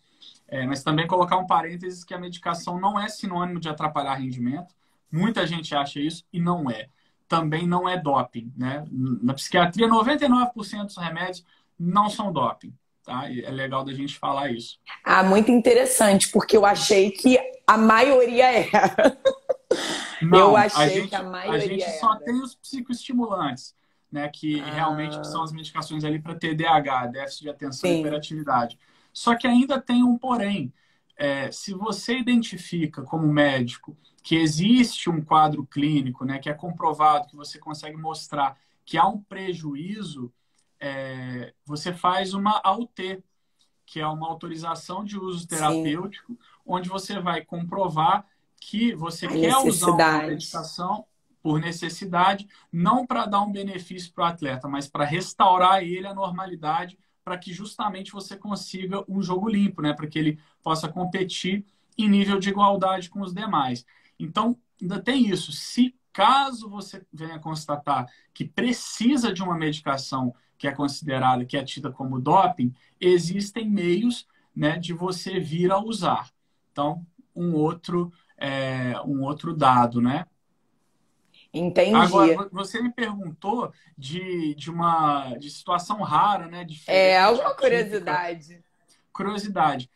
Mas também colocar um parênteses que a medicação não é sinônimo de atrapalhar rendimento. Muita gente acha isso e não é. Também não é doping, né? Na psiquiatria, 99% dos remédios não são doping, tá? E é legal da gente falar isso. Ah, muito interessante, porque eu achei que a maioria era. Eu Não, a achei que a gente, a maioria gente só era. tem os psicoestimulantes, né, que realmente que são Ah, as medicações ali para TDAH, déficit de atenção e sim, hiperatividade. Só que ainda tem um porém. Se você identifica como médico que existe um quadro clínico, né, que é comprovado, que você consegue mostrar que há um prejuízo, você faz uma AUT, que é uma autorização de uso sim. terapêutico, onde você vai comprovar que você A quer usar uma necessidade. medicação por necessidade, não para dar um benefício para o atleta, mas para restaurar ele à normalidade, para que justamente você consiga um jogo limpo, né? Para que ele possa competir em nível de igualdade com os demais. Então, ainda tem isso. Se caso você venha constatar que precisa de uma medicação que é considerada, que é tida como doping, existem meios, né, de você vir a usar. Então, um outro dado, né? Agora, Entendi. você me perguntou de situação rara, né, É, diferente, alguma atípica, curiosidade. curiosidade.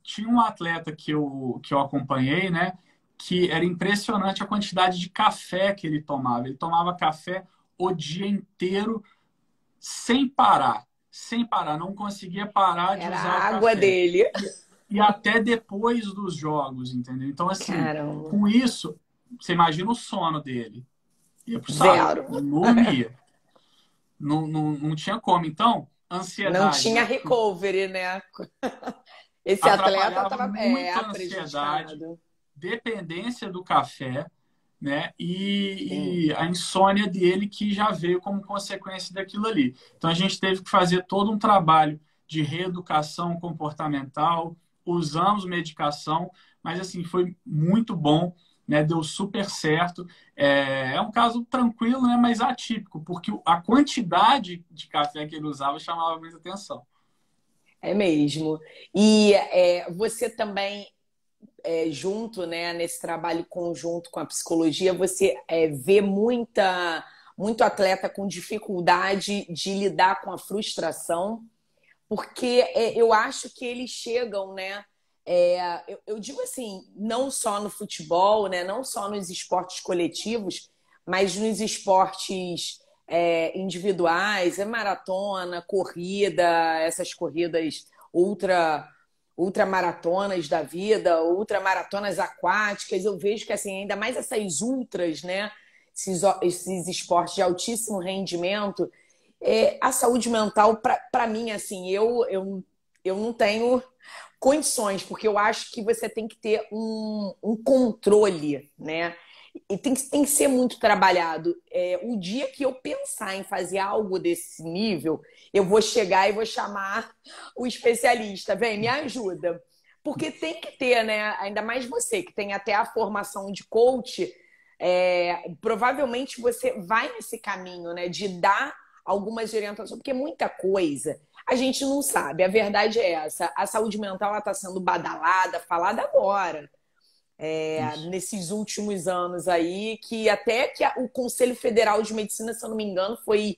Tinha um atleta que eu acompanhei, né, que era impressionante a quantidade de café que ele tomava. Ele tomava café o dia inteiro sem parar, não conseguia parar de Era usar o a água café. dele. E, e até depois dos jogos, entendeu? Então, assim, Caramba. com isso, você imagina o sono dele. Ia pro saco, Zero. não dormia, não tinha como. Então, Não ansiedade, tinha né? recovery, né? Esse atleta Atrapalhava estava muito a ansiedade, prejudicado. dependência do café, né? Sim. E a insônia dele que já veio como consequência daquilo ali. Então a gente teve que fazer todo um trabalho de reeducação comportamental, usamos medicação, mas assim foi muito bom, né? Deu super certo. É um caso tranquilo, né? Mas atípico, porque a quantidade de café que ele usava chamava muita atenção. É mesmo. E você também, junto, né, nesse trabalho conjunto com a psicologia, você vê muito atleta com dificuldade de lidar com a frustração, porque eu acho que eles chegam, né? Eu digo assim, não só no futebol, né, não só nos esportes coletivos, mas nos esportes individuais, maratona, corrida, essas corridas ultra ultramaratonas da vida, ultramaratonas aquáticas. Eu vejo que assim, ainda mais essas ultras, né? Esses esportes de altíssimo rendimento, a saúde mental, para mim, assim, eu não tenho condições, porque eu acho que você tem que ter um controle, né? E tem que ser muito trabalhado. O dia que eu pensar em fazer algo desse nível, eu vou chegar e vou chamar o especialista. Vem, me ajuda. Porque tem que ter, né? Ainda mais você, que tem até a formação de coach, provavelmente você vai nesse caminho, né? De dar algumas orientações, porque muita coisa a gente não sabe. A verdade é essa. A saúde mental está sendo badalada, falada agora. Isso. Nesses últimos anos aí, que até que o Conselho Federal de Medicina, se eu não me engano, foi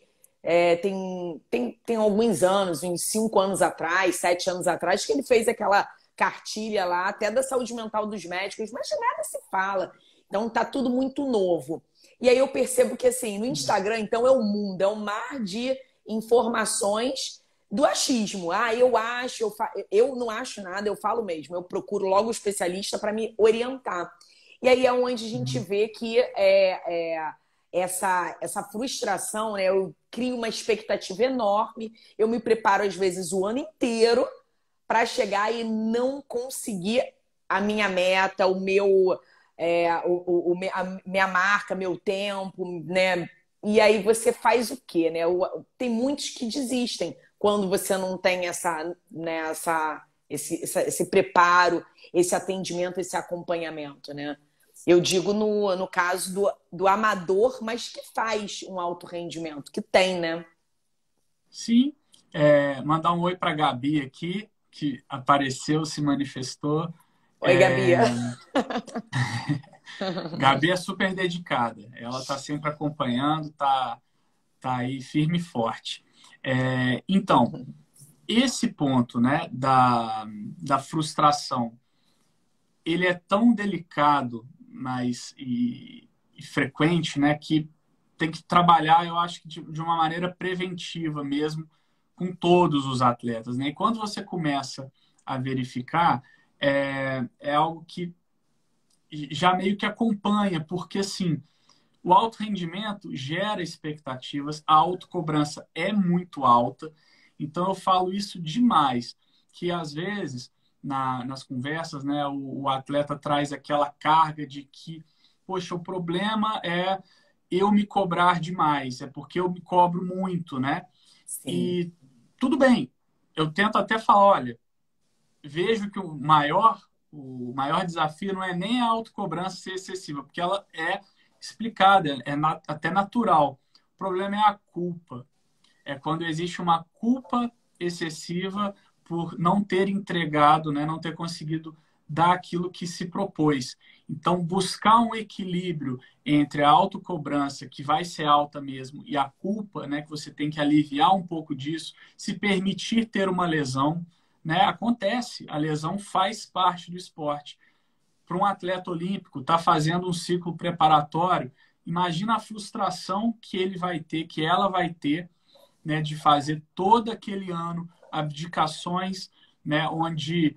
tem alguns anos, uns 5 anos atrás, 7 anos atrás, que ele fez aquela cartilha lá, até da saúde mental dos médicos, mas nada se fala. Então tá tudo muito novo. E aí eu percebo que assim, no Instagram, então, é o mundo, é um mar de informações do achismo. Ah, eu acho, eu não acho nada, eu falo mesmo, eu procuro logo o especialista para me orientar. E aí é onde a gente vê que essa frustração, né? Eu crio uma expectativa enorme, eu me preparo às vezes o ano inteiro para chegar e não conseguir a minha meta, a minha marca, meu tempo, né? E aí você faz o quê, né? Tem muitos que desistem quando você não tem esse preparo, esse atendimento, esse acompanhamento, né? Eu digo no caso do amador, mas que faz um alto rendimento, que tem, né? Sim, mandar um oi para a Gabi aqui, que apareceu, se manifestou. Oi, Gabi. Gabi é super dedicada, ela está sempre acompanhando, tá aí firme e forte. Então, esse ponto, né, da frustração, ele é tão delicado, e frequente, né, que tem que trabalhar, eu acho que de uma maneira preventiva mesmo, com todos os atletas, né? E quando você começa a verificar, é algo que já meio que acompanha, porque assim, o alto rendimento gera expectativas, a autocobrança é muito alta, então eu falo isso demais, que às vezes nas conversas, né, o atleta traz aquela carga de que, poxa, o problema é eu me cobrar demais, é porque eu me cobro muito, né? Sim. E tudo bem, eu tento até falar, olha, vejo que o maior desafio não é nem a autocobrança ser excessiva, porque ela é explicada, até natural. O problema é a culpa. É quando existe uma culpa excessiva por não ter entregado, né, não ter conseguido dar aquilo que se propôs. Então, buscar um equilíbrio entre a autocobrança, que vai ser alta mesmo, e a culpa, né, que você tem que aliviar um pouco disso, se permitir ter uma lesão, né, acontece, a lesão faz parte do esporte. Para um atleta olímpico estar fazendo um ciclo preparatório, imagina a frustração que ele vai ter, que ela vai ter, né, de fazer todo aquele ano abdicações, né, onde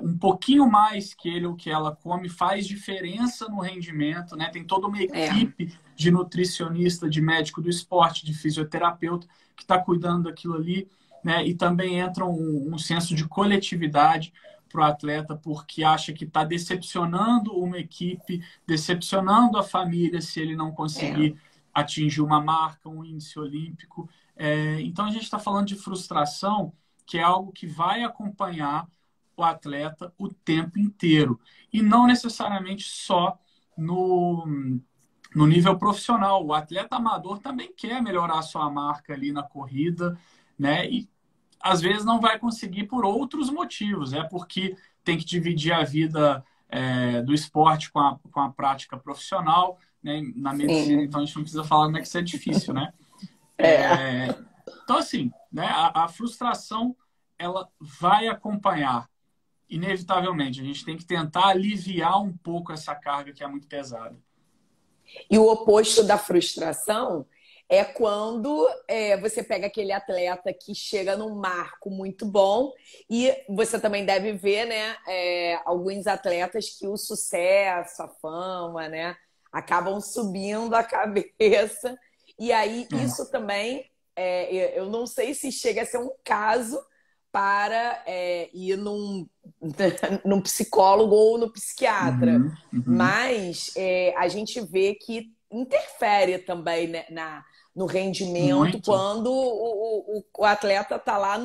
um pouquinho mais que ele ou que ela come faz diferença no rendimento, né? Tem toda uma É, equipe de nutricionista, de médico do esporte, de fisioterapeuta que está cuidando daquilo ali, né? E também entra um senso de coletividade para o atleta, porque acha que está decepcionando uma equipe, decepcionando a família se ele não é. conseguir atingir uma marca, um índice olímpico. Então, a gente está falando de frustração, que é algo que vai acompanhar o atleta o tempo inteiro. E não necessariamente só no, no nível profissional. O atleta amador também quer melhorar a sua marca ali na corrida, né? E às vezes não vai conseguir por outros motivos. É porque tem que dividir a vida do esporte com a prática profissional, né? Na medicina, Sim. então a gente não precisa falar como é que isso é difícil, né? É. Então, assim, né, a frustração ela vai acompanhar, inevitavelmente. A gente tem que tentar aliviar um pouco essa carga que é muito pesada. E o oposto da frustração é quando você pega aquele atleta que chega num marco muito bom e você também deve ver, né, alguns atletas que o sucesso, a fama, né, acabam subindo a cabeça. E aí É. isso também, eu não sei se chega a ser um caso para ir num psicólogo ou no psiquiatra. Uhum, uhum. Mas a gente vê que interfere também, né, no rendimento Muito. quando o atleta está lá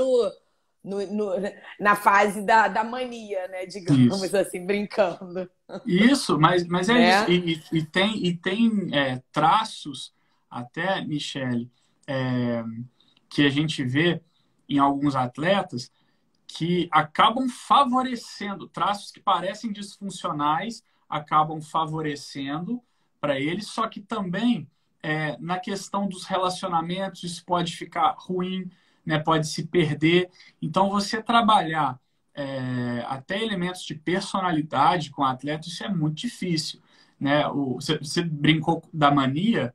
na fase da mania, né? Digamos Isso. assim, brincando. Isso, mas é isso. Né? E tem traços, até, Michele, é, que a gente vê em alguns atletas que acabam favorecendo, traços que parecem disfuncionais, acabam favorecendo para eles, só que também na questão dos relacionamentos, isso pode ficar ruim, né, pode se perder. Então, você trabalhar até elementos de personalidade com atleta, isso é muito difícil. Né? Você brincou da mania,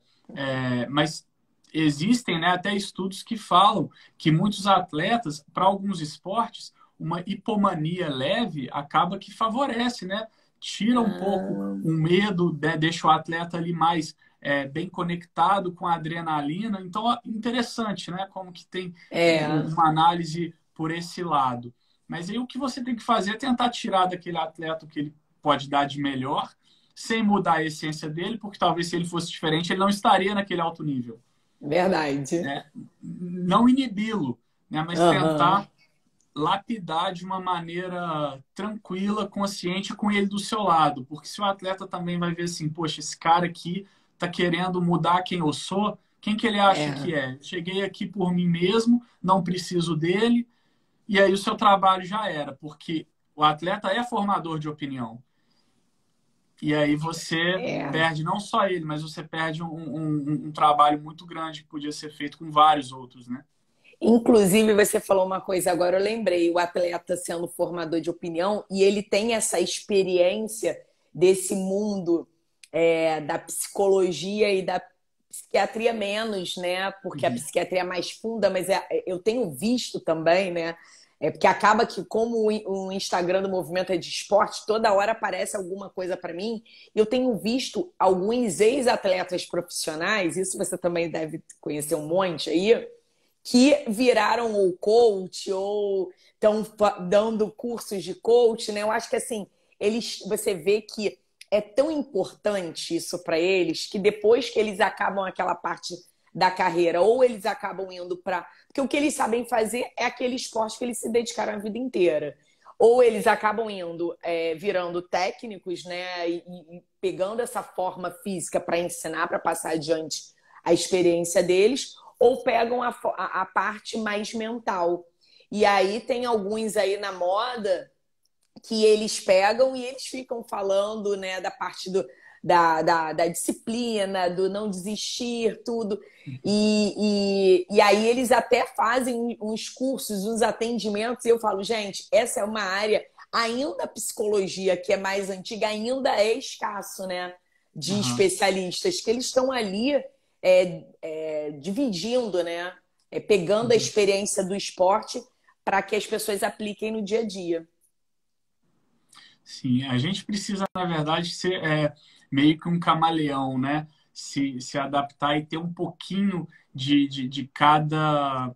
mas existem, né, até estudos que falam que muitos atletas, para alguns esportes, uma hipomania leve acaba que favorece, né? Tira um pouco Ah, o medo, né? Deixa o atleta ali mais bem conectado com a adrenalina. Então, interessante, né? Como que tem é, uma análise por esse lado. Mas aí o que você tem que fazer é tentar tirar daquele atleta o que ele pode dar de melhor, sem mudar a essência dele, porque talvez se ele fosse diferente, ele não estaria naquele alto nível. verdade. Né? Não inibi-lo, né? Mas Aham. tentar lapidar de uma maneira tranquila, consciente, com ele do seu lado. Porque se o atleta também vai ver assim, poxa, esse cara aqui está querendo mudar quem eu sou, quem que ele acha É, que é? Cheguei aqui por mim mesmo, não preciso dele, e aí o seu trabalho já era, porque o atleta é formador de opinião. E aí você é. perde não só ele, mas você perde um trabalho muito grande que podia ser feito com vários outros, né? Inclusive, você falou uma coisa agora, eu lembrei, o atleta sendo formador de opinião, e ele tem essa experiência desse mundo da psicologia e da psiquiatria menos, né? Porque a Uhum. psiquiatria é mais funda, mas eu tenho visto também, né? Porque acaba que, como o Instagram do movimento é de esporte, toda hora aparece alguma coisa para mim. E eu tenho visto alguns ex-atletas profissionais, isso você também deve conhecer um monte aí, que viraram ou coach ou estão dando cursos de coach, né? Eu acho que assim, você vê que é tão importante isso para eles que depois que eles acabam aquela parte da carreira, ou eles acabam indo para. Porque o que eles sabem fazer é aquele esporte que eles se dedicaram a vida inteira. Ou eles acabam indo, virando técnicos, né? E pegando essa forma física para ensinar, para passar adiante a experiência deles, ou pegam a parte mais mental. E aí tem alguns aí na moda que eles pegam e eles ficam falando, né, da parte da disciplina, do não desistir, tudo. E aí eles até fazem uns cursos, uns atendimentos, e eu falo, gente, essa é uma área, ainda a psicologia, que é mais antiga, ainda é escasso, né? De Uhum. especialistas, que eles estão ali dividindo, né? Pegando a Uhum. experiência do esporte para que as pessoas apliquem no dia a dia. Sim, a gente precisa, na verdade, ser meio que um camaleão, né? Se adaptar e ter um pouquinho de cada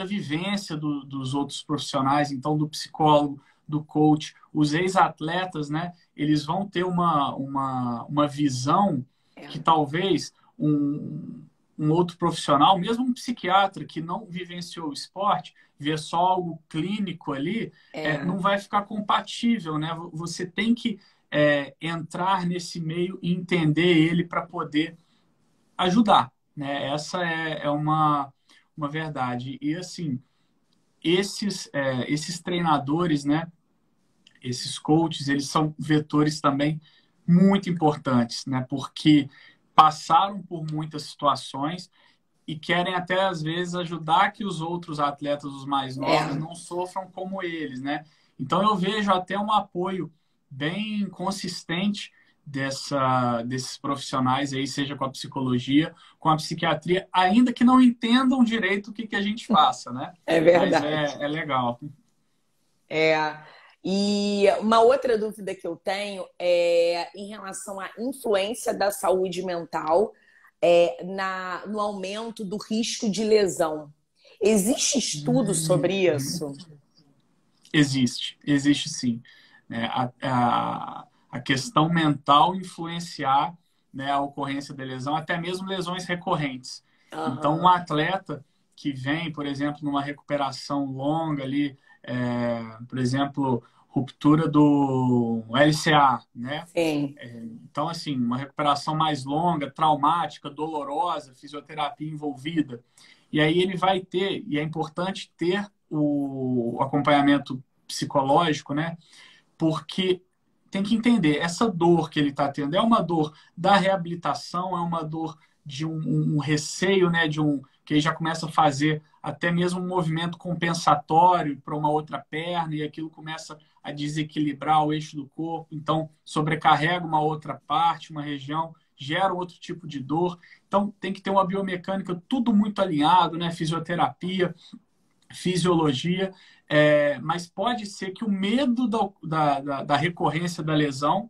vivência dos outros profissionais, então do psicólogo, do coach, os ex-atletas, né? Eles vão ter uma visão que É, talvez um outro profissional, mesmo um psiquiatra que não vivenciou o esporte, vê só algo clínico ali, é, não vai ficar compatível, né? Você tem que entrar nesse meio e entender ele para poder ajudar, né? Essa é uma verdade. E assim, esses treinadores, né? Esses coaches, eles são vetores também muito importantes, né? Porque passaram por muitas situações e querem até às vezes ajudar que os outros atletas, os mais novos, é. não sofram como eles, né? Então eu vejo até um apoio bem consistente desses profissionais aí, seja com a psicologia, com a psiquiatria, ainda que não entendam direito o que a gente faça, né? É Mas verdade. é legal. É. E uma outra dúvida que eu tenho é em relação à influência da saúde mental no aumento do risco de lesão. Existe estudo sobre isso? Existe sim. Né? A questão mental influenciar, né, a ocorrência da lesão, até mesmo lesões recorrentes. Então, um Aham. atleta que vem, por exemplo, numa recuperação longa ali, por exemplo, ruptura do LCA, né? Sim. Então, assim, uma recuperação mais longa, traumática, dolorosa, fisioterapia envolvida. E aí ele vai ter, e é importante ter o acompanhamento psicológico, né? Porque tem que entender, essa dor que ele está tendo é uma dor da reabilitação, é uma dor de um receio, né? Que ele já começa a fazer até mesmo um movimento compensatório para uma outra perna, e aquilo começa a desequilibrar o eixo do corpo, então sobrecarrega uma outra parte, uma região, gera outro tipo de dor. Então tem que ter uma biomecânica tudo muito alinhado, né? Fisioterapia, fisiologia, mas pode ser que o medo da recorrência da lesão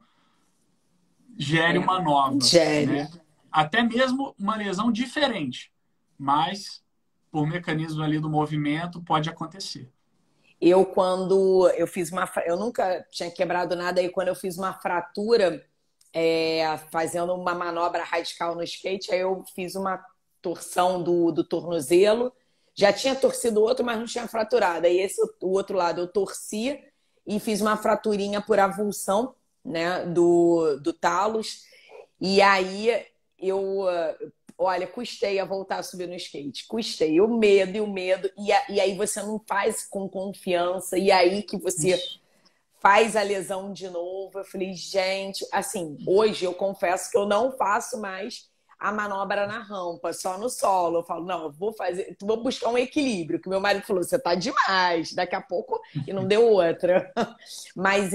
gere uma nova, Gere. né? Até mesmo uma lesão diferente, mas por mecanismo ali do movimento pode acontecer. Quando eu fiz eu nunca tinha quebrado nada, e quando eu fiz uma fratura, fazendo uma manobra radical no skate, aí eu fiz uma torção do tornozelo. Já tinha torcido o outro, mas não tinha fraturado. Aí o outro lado eu torci e fiz uma fraturinha por avulsão, né, do talos. E aí olha, custei a voltar a subir no skate. Custei, o medo e o medo. E aí você não faz com confiança. E aí que você faz a lesão de novo. Eu falei, gente, assim, hoje eu confesso que eu não faço mais a manobra na rampa, só no solo. Eu falo, não, eu vou buscar um equilíbrio, que meu marido falou, você tá demais, daqui a pouco, e não deu outra. Mas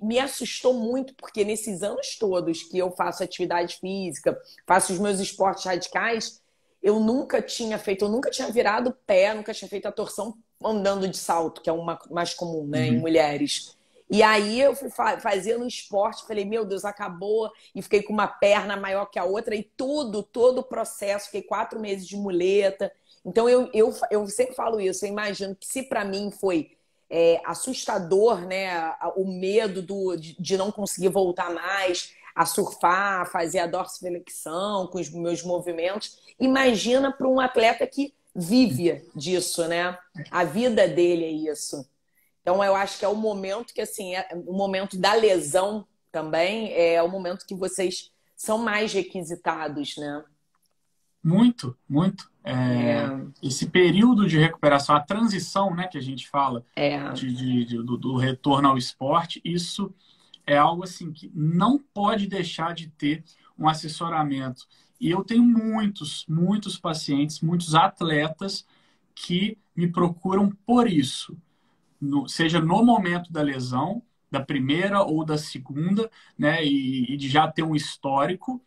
me assustou muito, porque nesses anos todos que eu faço atividade física, faço os meus esportes radicais, eu nunca tinha virado pé, nunca tinha feito a torção andando de salto, que é uma mais comum, né, em mulheres. E aí eu fui fazendo esporte, falei, meu Deus, acabou, e fiquei com uma perna maior que a outra, e todo o processo, fiquei 4 meses de muleta. Então eu sempre falo isso, eu imagino que se para mim foi assustador, né, o medo de não conseguir voltar mais a surfar, a fazer a dorsiflexão com os meus movimentos, imagina para um atleta que vive disso, né? A vida dele é isso. Então, eu acho que é o momento que, assim, o momento da lesão também é o momento que vocês são mais requisitados, né? Muito, muito. Esse período de recuperação, a transição, né, que a gente fala É. do retorno ao esporte, isso é algo assim que não pode deixar de ter um assessoramento. E eu tenho muitos pacientes, muitos atletas que me procuram por isso. Seja no momento da lesão, da primeira ou da segunda, né, e de já ter um histórico,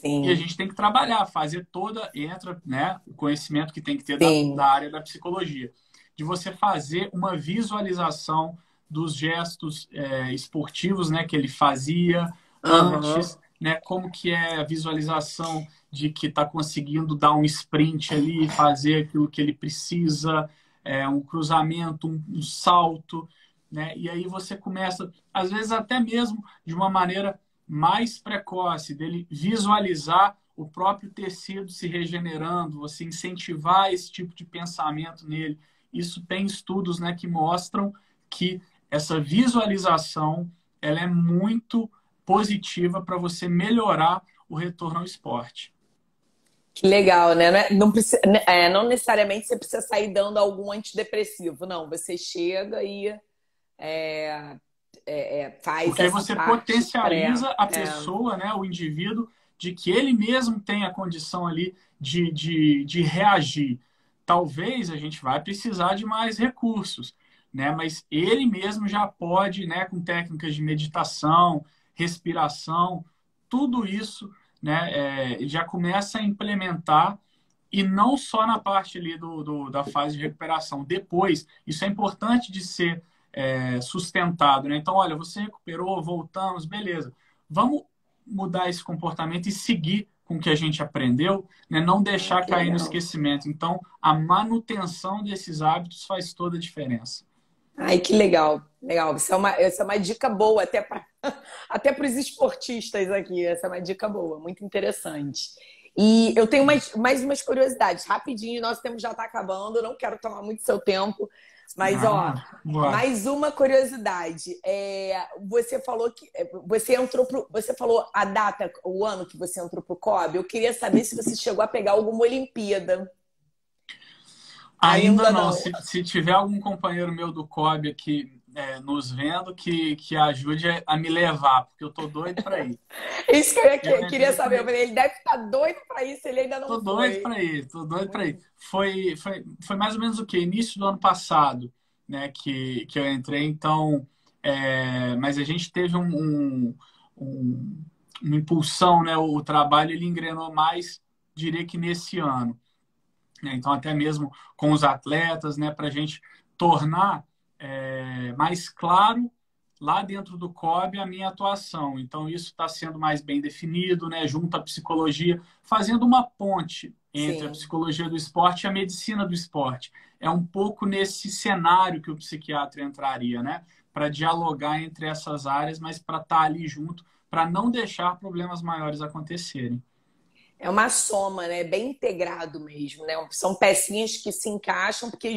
e a Sim, gente tem que trabalhar, fazer entra, né, o conhecimento que tem que ter da sim. área da psicologia, de você fazer uma visualização dos gestos esportivos, né, que ele fazia Aham. antes, né, como que é a visualização de que está conseguindo dar um sprint ali, fazer aquilo que ele precisa, um cruzamento, um salto, né, e aí você começa, às vezes até mesmo de uma maneira mais precoce, dele visualizar o próprio tecido se regenerando, você incentivar esse tipo de pensamento nele. Isso tem estudos, né, que mostram que essa visualização ela é muito positiva para você melhorar o retorno ao esporte. Que legal, né? Não necessariamente você precisa sair dando algum antidepressivo, não. Você chega e é, faz Porque aí essa você parte pré. potencializa a pessoa, né, o indivíduo, de que ele mesmo tem a condição ali de reagir. Talvez a gente vai precisar de mais recursos, né, mas ele mesmo já pode, né, com técnicas de meditação, respiração, tudo isso, né, já começa a implementar e não só na parte ali da fase de recuperação. Depois, isso é importante de ser sustentado, né? Então, olha, você recuperou, voltamos, beleza. Vamos mudar esse comportamento e seguir com o que a gente aprendeu, né? Não Ah, deixar que cair no legal. esquecimento. Então, a manutenção desses hábitos faz toda a diferença. Ai, que legal. Legal. Essa é uma dica boa até para os esportistas aqui. Essa é uma dica boa, muito interessante. E eu tenho mais umas curiosidades, rapidinho, nosso tempo já está acabando, não quero tomar muito seu tempo, mas ó, Ah, bora. mais uma curiosidade. Você falou que você entrou você falou a data, o ano que você entrou pro COB. Eu queria saber se você chegou a pegar alguma Olimpíada. Ainda Ainda não. não. Se tiver algum companheiro meu do COB aqui nos vendo, que ajude a me levar, porque eu tô doido para ir. Isso que Eu queria entrei saber. Eu com falei, ele deve estar doido para isso, ele ainda não Tô doido foi. para ir, tô doido para ir. Foi mais ou menos o quê? Início do ano passado, né, que eu entrei. Então, mas a gente teve um- uma impulsão, né? O trabalho ele engrenou mais, diria que nesse ano, né? Então, até mesmo com os atletas, né, para a gente tornar mais claro lá dentro do COB a minha atuação. Então, isso está sendo mais bem definido, né, junto à psicologia, fazendo uma ponte entre a Sim. psicologia do esporte e a medicina do esporte. É um pouco nesse cenário que o psiquiatra entraria, né, para dialogar entre essas áreas, mas para estar ali junto, para não deixar problemas maiores acontecerem. É uma soma, né? Bem integrado mesmo, né? São pecinhas que se encaixam porque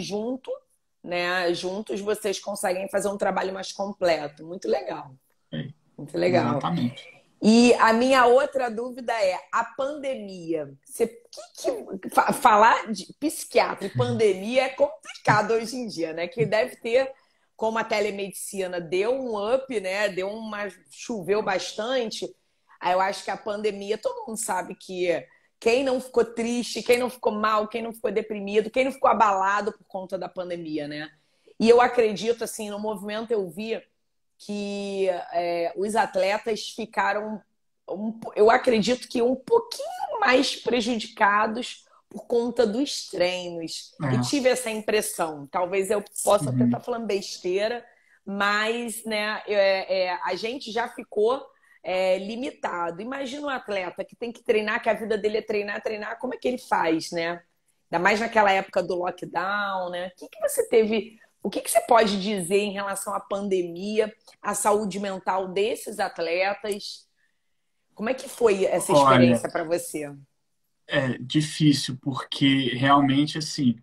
né? Juntos vocês conseguem fazer um trabalho mais completo. Muito legal, É, muito legal. exatamente. E a minha outra dúvida é a pandemia. Falar de psiquiatra e pandemia é complicado hoje em dia, né? Que deve ter, como a telemedicina deu um up, né? Choveu bastante. Aí eu acho que a pandemia, todo mundo sabe que quem não ficou triste, quem não ficou mal, quem não ficou deprimido, quem não ficou abalado por conta da pandemia, né? E eu acredito, assim, no movimento eu vi que os atletas ficaram, eu acredito que um pouquinho mais prejudicados por conta dos treinos. Eu É. tive essa impressão. Talvez eu possa até estar Uhum. falando besteira, mas né, a gente já ficou limitado. Imagina um atleta que tem que treinar, que a vida dele é treinar, treinar, como é que ele faz, né? Ainda mais naquela época do lockdown, né? Que você teve? O que você pode dizer em relação à pandemia, à saúde mental desses atletas? Como é que foi essa Olha, experiência para você? é difícil, porque realmente, assim,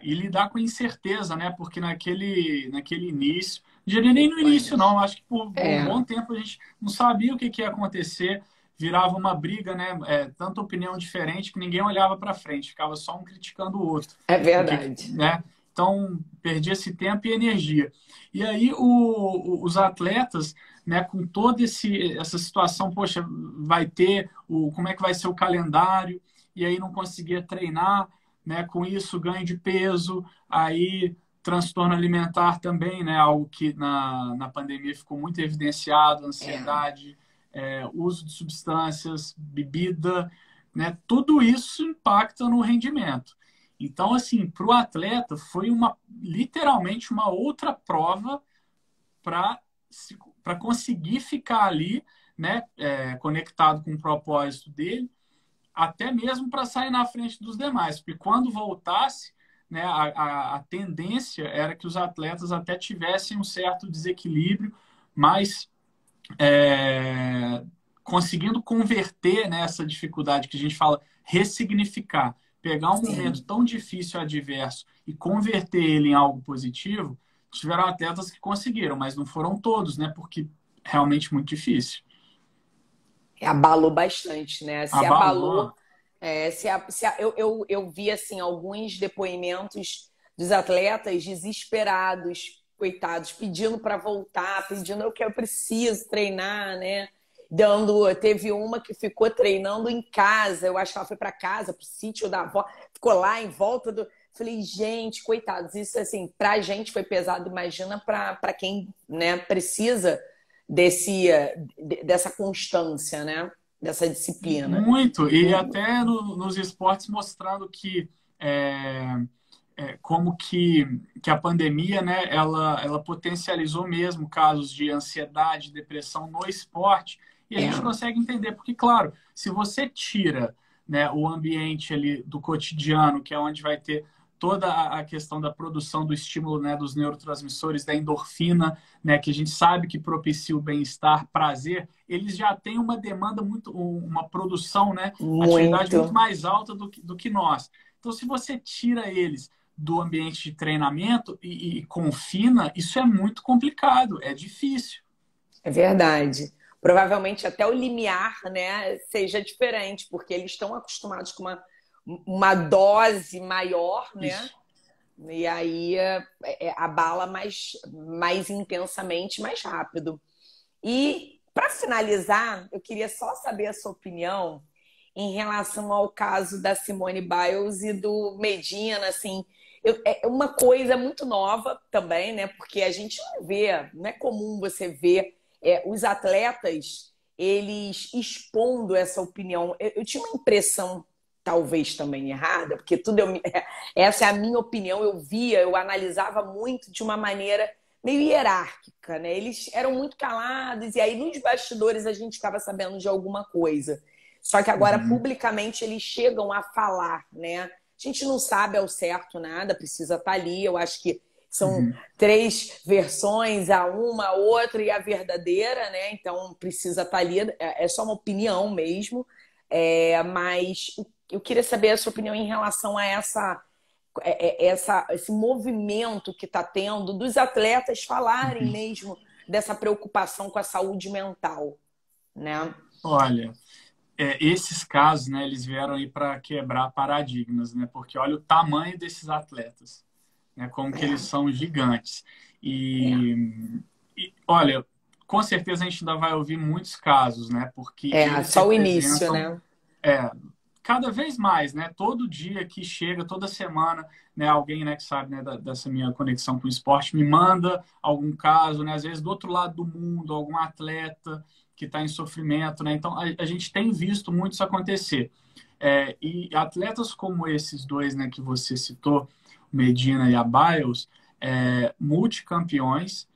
e lidar com incerteza, né? Porque naquele início, não diria nem no Foi. início, não, acho que por um É, bom tempo a gente não sabia o que ia acontecer, virava uma briga, né? Tanta opinião diferente que ninguém olhava para frente, ficava só um criticando o outro. é O que, verdade. né? Então, perdia-se tempo e energia. E aí, os atletas, né, com toda essa situação, poxa, vai ter como é que vai ser o calendário, e aí não conseguia treinar, né, com isso ganho de peso, aí transtorno alimentar também, né, algo que na pandemia ficou muito evidenciado, É, ansiedade, uso de substâncias, bebida, né, tudo isso impacta no rendimento. Então, assim, para o atleta foi literalmente uma outra prova para para conseguir ficar ali, né, conectado com o propósito dele, até mesmo para sair na frente dos demais, porque quando voltasse, né, a tendência era que os atletas até tivessem um certo desequilíbrio, mas é, conseguindo converter, né, essa dificuldade que a gente fala, ressignificar, pegar um momento sim. tão difícil, adverso, e converter ele em algo positivo, tiveram atletas que conseguiram, mas não foram todos, né, porque realmente muito difícil. Abalou bastante, né? Se abalou. Abalou. Eu vi assim alguns depoimentos dos atletas desesperados, coitados, pedindo para voltar, pedindo o que eu preciso treinar, né? Teve uma que ficou treinando em casa, eu acho que ela foi para casa, para o sítio da avó, ficou lá em volta do. Falei, gente, coitados, isso assim, para a gente foi pesado, imagina para quem, né, precisa dessa constância, né? Dessa disciplina. Muito, e até nos esportes mostrando que como que a pandemia, né, ela potencializou mesmo casos de ansiedade, depressão no esporte, e a É, gente consegue entender, porque, claro, se você tira, né, o ambiente ali do cotidiano, que é onde vai ter toda a questão da produção do estímulo, né, dos neurotransmissores, da endorfina, né, que a gente sabe que propicia o bem-estar, prazer, eles já têm uma demanda uma produção, né, atividade muito Muito. mais alta do que nós. Então, se você tira eles do ambiente de treinamento e confina, isso é muito complicado, é difícil. É verdade. Provavelmente até o limiar, né, seja diferente, porque eles estão acostumados com uma dose maior, né? Isso. E aí abala mais intensamente, mais rápido. E para finalizar, eu queria só saber a sua opinião em relação ao caso da Simone Biles e do Medina, assim, é uma coisa muito nova também, né? Porque a gente não vê, não é comum você ver os atletas eles expondo essa opinião. Eu tinha uma impressão, talvez também errada, porque essa é a minha opinião. Eu via, eu analisava muito de uma maneira meio hierárquica, né? Eles eram muito calados e aí nos bastidores a gente estava sabendo de alguma coisa. Só que agora, Uhum. publicamente, eles chegam a falar, né? A gente não sabe ao certo nada, precisa estar ali. Eu acho que são Uhum. 3 versões, a outra e a verdadeira, né? Então precisa estar ali. É só uma opinião mesmo. Mas eu queria saber a sua opinião em relação a esse movimento que está tendo dos atletas falarem Uhum. mesmo dessa preocupação com a saúde mental, né? Olha, esses casos, né, eles vieram aí para quebrar paradigmas, né? Porque olha o tamanho desses atletas, né? Como que eles É, são gigantes. é. Olha, com certeza a gente ainda vai ouvir muitos casos, né? Porque eles Só o início, representam né? é, cada vez mais, né? Todo dia que chega, toda semana, né? Alguém, né, que sabe, né, dessa minha conexão com o esporte, me manda algum caso, né? Às vezes do outro lado do mundo, algum atleta que está em sofrimento, né? Então a gente tem visto muito isso acontecer. E atletas como esses dois, né, que você citou, o Medina e a Biles, multicampeões,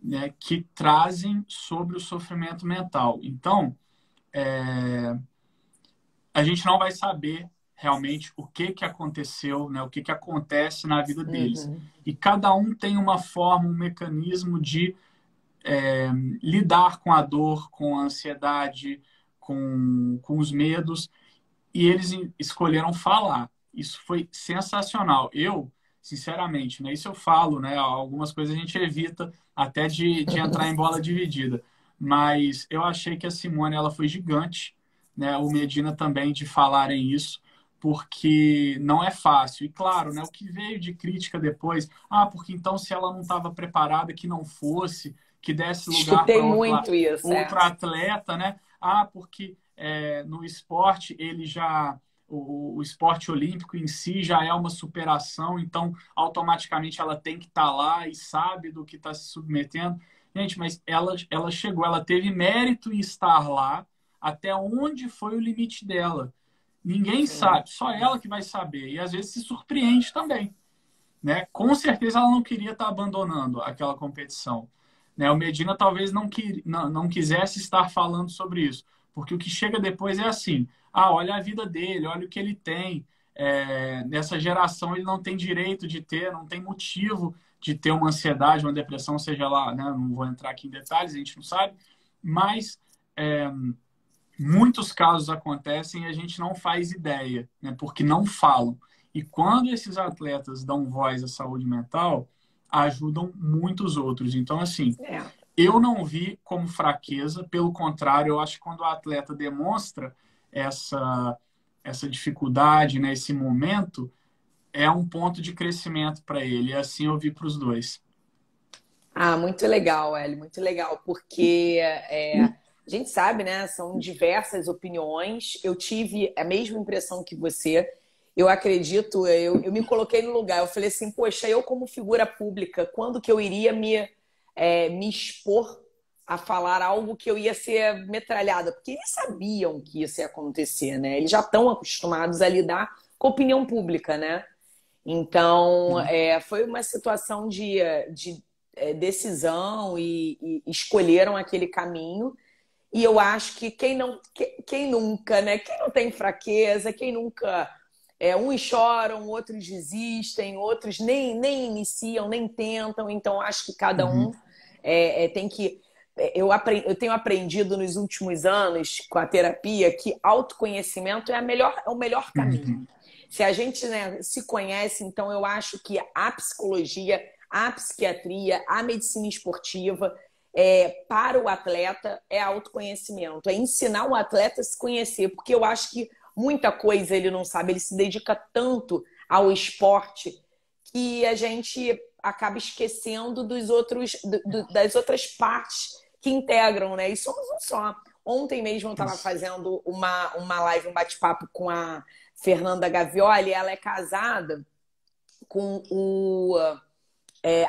né, que trazem sobre o sofrimento mental. Então, a gente não vai saber realmente o que que aconteceu, né, o que que acontece na vida deles. Uhum. E cada um tem uma forma, um mecanismo de lidar com a dor, com a ansiedade, com os medos, e eles escolheram falar. Isso foi sensacional. Eu, sinceramente, né, isso eu falo, né, algumas coisas a gente evita até de entrar em bola dividida, mas eu achei que a Simone ela foi gigante, né, o Medina também de falarem isso, porque não é fácil. E claro, né, o que veio de crítica depois, porque então se ela não estava preparada, que não fosse, que desse lugar Escutei para muito isso, outro atleta, né? Porque no esporte ele já o esporte olímpico em si já é uma superação, então automaticamente ela tem que estar lá e sabe do que está se submetendo. Gente, mas ela chegou, ela teve mérito em estar lá, até onde foi o limite dela. Ninguém Sim. sabe, só ela que vai saber. E às vezes se surpreende também, né? Com certeza ela não queria estar abandonando aquela competição, né? O Medina talvez não quisesse estar falando sobre isso, porque o que chega depois é assim: olha a vida dele, olha o que ele tem. Nessa geração ele não tem direito de ter, não tem motivo de ter uma ansiedade, uma depressão, seja lá, né? Não vou entrar aqui em detalhes, a gente não sabe, mas é, muitos casos acontecem e a gente não faz ideia, né? Porque não falam. E quando esses atletas dão voz à saúde mental, ajudam muitos outros. Então, assim, É. eu não vi como fraqueza, pelo contrário, eu acho que quando o atleta demonstra essa, essa dificuldade, né, esse momento, é um ponto de crescimento para ele. E assim eu vi para os dois. Muito legal, Eli, muito legal, porque a gente sabe, né? São diversas opiniões. Eu tive a mesma impressão que você. Eu acredito, eu me coloquei no lugar. Eu falei assim, poxa, eu como figura pública, quando que eu iria me expor a falar algo que eu ia ser metralhada? Porque eles sabiam que isso ia acontecer, né? Eles já estão acostumados a lidar com a opinião pública, né? Então, foi uma situação de decisão e escolheram aquele caminho. E eu acho que quem nunca, né? Quem não tem fraqueza, quem nunca uns choram, outros desistem, outros nem iniciam, nem tentam. Então, acho que cada um tem que... Eu tenho aprendido nos últimos anos com a terapia que autoconhecimento é o melhor caminho. Se a gente, né, se conhece, então eu acho que a psicologia, a psiquiatria, a medicina esportiva, para o atleta, é autoconhecimento. É ensinar o atleta a se conhecer, porque eu acho que muita coisa ele não sabe, ele se dedica tanto ao esporte que a gente acaba esquecendo das outras partes que integram, né? E somos um só. Ontem mesmo eu estava fazendo uma live, um bate-papo com a Fernanda Gavioli. Ela é casada com o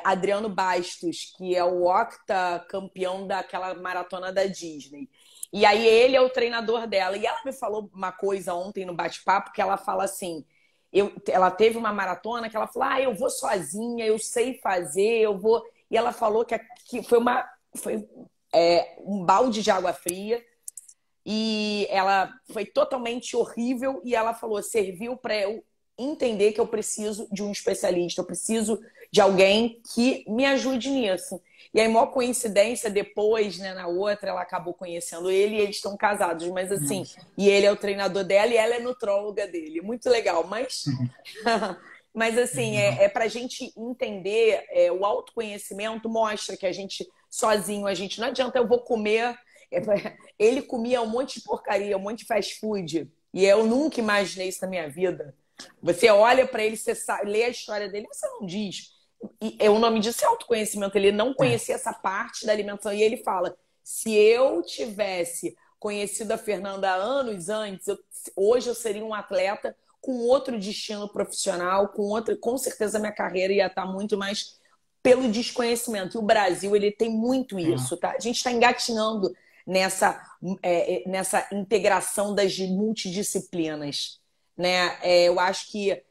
Adriano Bastos, que é o octacampeão daquela maratona da Disney. E aí ele é o treinador dela. E ela me falou uma coisa ontem no bate-papo, que ela fala assim... ela teve uma maratona que ela falou, eu vou sozinha, eu sei fazer, eu vou... E ela falou que foi um balde de água fria e ela foi totalmente horrível e ela falou, serviu para eu entender que eu preciso de um especialista, eu preciso de alguém que me ajude nisso. E aí, maior coincidência, depois, né, na outra, ela acabou conhecendo ele e eles estão casados, mas assim, e ele é o treinador dela e ela é nutróloga dele. Muito legal, mas... Mas assim, pra gente entender, o autoconhecimento mostra que a gente, sozinho, a gente não adianta, eu vou comer... Ele comia um monte de porcaria, um monte de fast food, e eu nunca imaginei isso na minha vida. Você olha para ele, você sabe, lê a história dele, você não diz. E o nome disso é autoconhecimento. Ele não conhecia essa parte da alimentação. E ele fala, se eu tivesse conhecido a Fernanda anos antes, hoje eu seria um atleta com outro destino profissional, com certeza minha carreira ia estar muito mais pelo desconhecimento. E o Brasil, ele tem muito isso, tá? A gente está engatinhando nessa integração das multidisciplinas, né? Eu acho que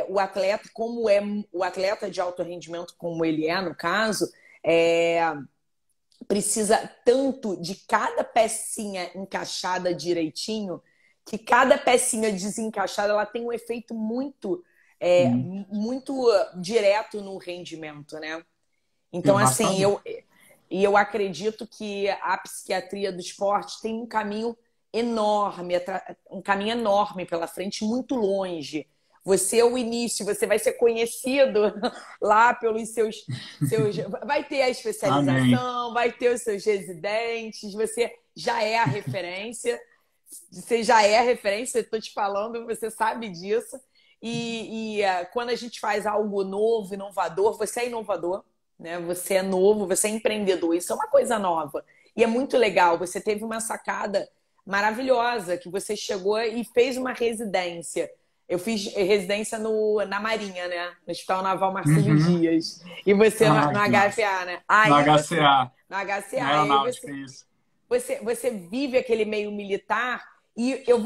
o atleta, como é o atleta de alto rendimento, como ele é, no caso, precisa tanto de cada pecinha encaixada direitinho, que cada pecinha desencaixada ela tem um efeito muito direto no rendimento, né? Então, assim, eu acredito que a psiquiatria do esporte tem um caminho enorme pela frente, muito longe. Você é o início, você vai ser conhecido lá pelos seus... Vai ter a especialização, Amém. Vai ter os seus residentes, você já é a referência. Você já é a referência, estou te falando, você sabe disso. E quando a gente faz algo novo, inovador, você é inovador, né? Você é novo, você é empreendedor. Isso é uma coisa nova. E é muito legal. Você teve uma sacada maravilhosa, que você chegou e fez uma residência. Eu fiz residência na Marinha, né? No Hospital Naval Marcílio Dias. E você no HFA, né? No HCA. No HCA. Você vive aquele meio militar e eu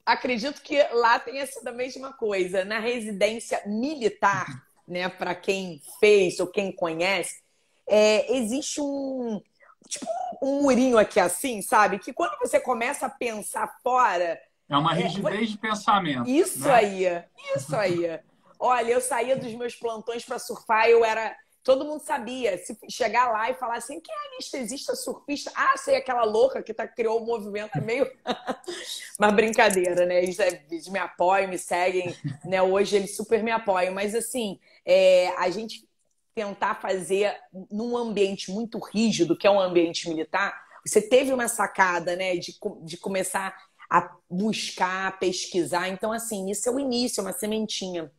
acredito que lá tenha sido a mesma coisa. Na residência militar, né? Para quem fez ou quem conhece, existe um murinho aqui assim, sabe? Que quando você começa a pensar fora... É uma rigidez de pensamento. Isso, né? Isso aí. Olha, eu saía dos meus plantões para surfar, todo mundo sabia. Se chegar lá e falar assim, quem é anestesista surfista? Ah, sei, aquela louca que criou o movimento, é meio... Mas brincadeira, né? Eles me apoiam, me seguem, né? Hoje eles super me apoiam. Mas assim, a gente tentar fazer num ambiente muito rígido, que é um ambiente militar, você teve uma sacada, né? De começar a buscar, a pesquisar. Então, assim, isso é o início, é uma sementinha.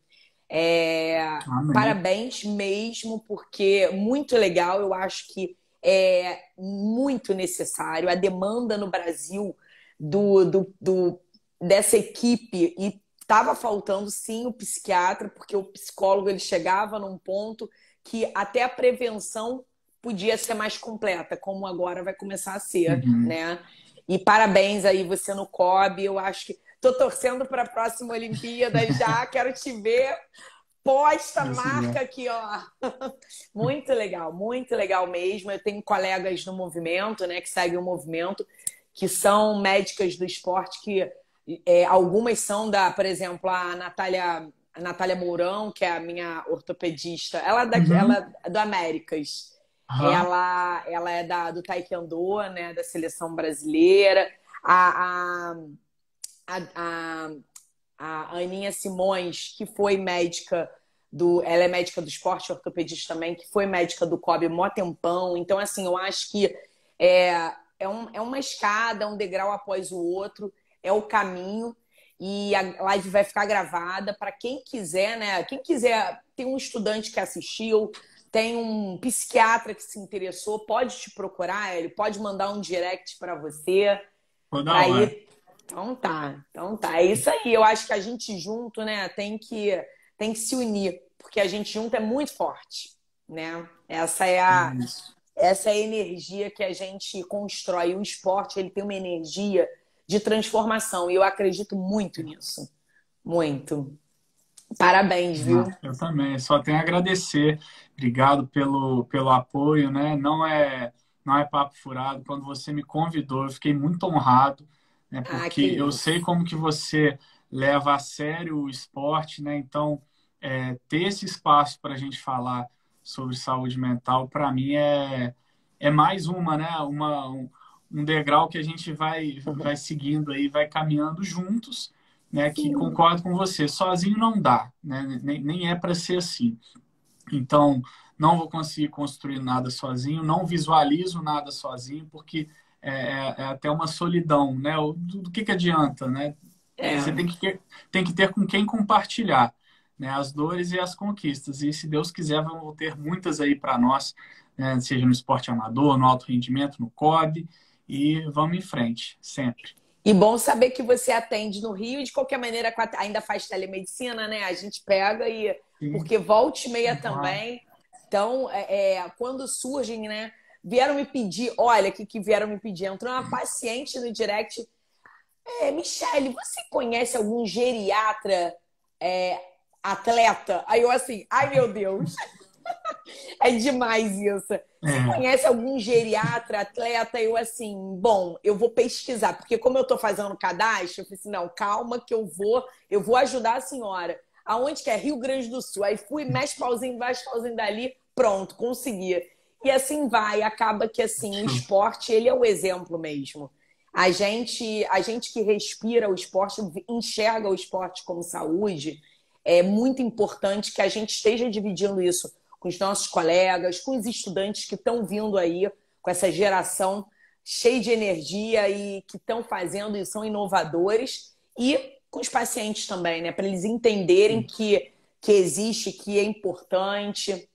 Parabéns mesmo, porque muito legal. Eu acho que é muito necessário. A demanda no Brasil dessa equipe, e estava faltando sim o psiquiatra, porque o psicólogo ele chegava num ponto que até a prevenção podia ser mais completa, como agora vai começar a ser, né? E parabéns aí você no COB. Eu acho que tô torcendo para a próxima Olimpíada já. Quero te ver posta marca aqui, ó. Muito legal mesmo. Eu tenho colegas no movimento, né, que seguem o movimento, que são médicas do esporte, que Algumas são por exemplo, a Natália Mourão, que é a minha ortopedista, Uhum. ela é do Américas. Aham. Ela é do Taekwondo, né, da seleção brasileira. A, a, a, a Aninha Simões, que foi médica ela é médica do esporte, ortopedista também, que foi médica do COB mó tempão. Então, assim, eu acho que é uma escada, um degrau após o outro, é o caminho. E a live vai ficar gravada para quem quiser, né? Quem quiser, tem um estudante que assistiu, tem um psiquiatra que se interessou, pode te procurar, ele pode mandar um direct para você, Toda para hora. ir. Então tá. É isso aí. Eu acho que a gente junto, né, tem que se unir, porque a gente junto é muito forte, né? Isso. Essa é a energia que a gente constrói. O esporte, ele tem uma energia de transformação e eu acredito muito nisso. Muito. Parabéns, viu? Eu também, só tenho a agradecer. Obrigado pelo apoio, né? Não é papo furado. Quando você me convidou, eu fiquei muito honrado, né? Ah, Porque que eu sei isso. como que você leva a sério o esporte, né? Então, ter esse espaço para a gente falar sobre saúde mental, para mim é mais uma, né? Um degrau que a gente vai seguindo aí, vai caminhando juntos, né, que Sim. concordo com você, sozinho não dá, né, nem é para ser assim. Então, não vou conseguir construir nada sozinho, não visualizo nada sozinho, porque é até uma solidão, né? Do que adianta, né? Você É. tem que ter com quem compartilhar, né, as dores e as conquistas. E se Deus quiser, vamos ter muitas aí para nós, né, seja no esporte amador, no alto rendimento, no COB, e vamos em frente, sempre. E bom saber que você atende no Rio e de qualquer maneira ainda faz telemedicina, né? A gente pega e Sim, porque volta e meia claro. também. Então, quando surgem, né? Vieram me pedir, olha, o que, que vieram me pedir? Entrou uma paciente no direct. Michele, você conhece algum geriatra é, atleta? Aí eu assim, ai meu Deus. É demais isso. Você É, conhece algum geriatra, atleta? Eu assim, bom, eu vou pesquisar, porque como eu tô fazendo cadastro, eu falei assim, não, calma que eu vou ajudar a senhora. Aonde que é? Rio Grande do Sul. Aí fui, mexe pauzinho dali, pronto, consegui. E assim vai, acaba que assim, o show. esporte, ele é o exemplo mesmo. A gente que respira o esporte, enxerga o esporte como saúde, é muito importante que a gente esteja dividindo isso com os nossos colegas, com os estudantes que estão vindo aí, com essa geração cheia de energia e que estão fazendo e são inovadores, e com os pacientes também, né? Para eles entenderem que existe, que é importante.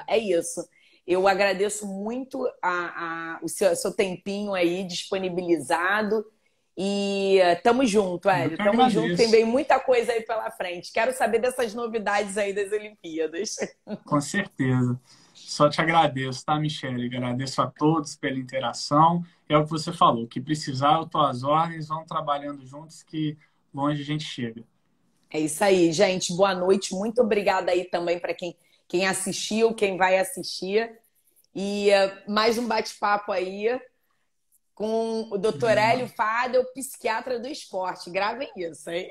É isso. Eu agradeço muito o seu tempinho aí disponibilizado. E tamo junto, Eu Hélio. que Tamo junto. Tem agradeço. bem muita coisa aí pela frente. Quero saber dessas novidades aí das Olimpíadas. Com certeza. Só te agradeço, tá, Michele? Agradeço a todos pela interação. É o que você falou, que precisar, eu tô às ordens, vamos trabalhando juntos que longe a gente chega. É isso aí, gente. Boa noite. Muito obrigada aí também para quem assistiu, quem vai assistir. E mais um bate-papo aí com o Dr. Hélio Fadel, psiquiatra do esporte. Gravem isso, hein?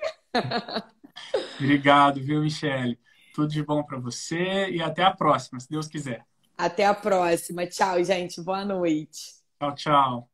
Obrigado, viu, Michele? Tudo de bom para você e até a próxima, se Deus quiser. Até a próxima. Tchau, gente. Boa noite. Tchau, tchau.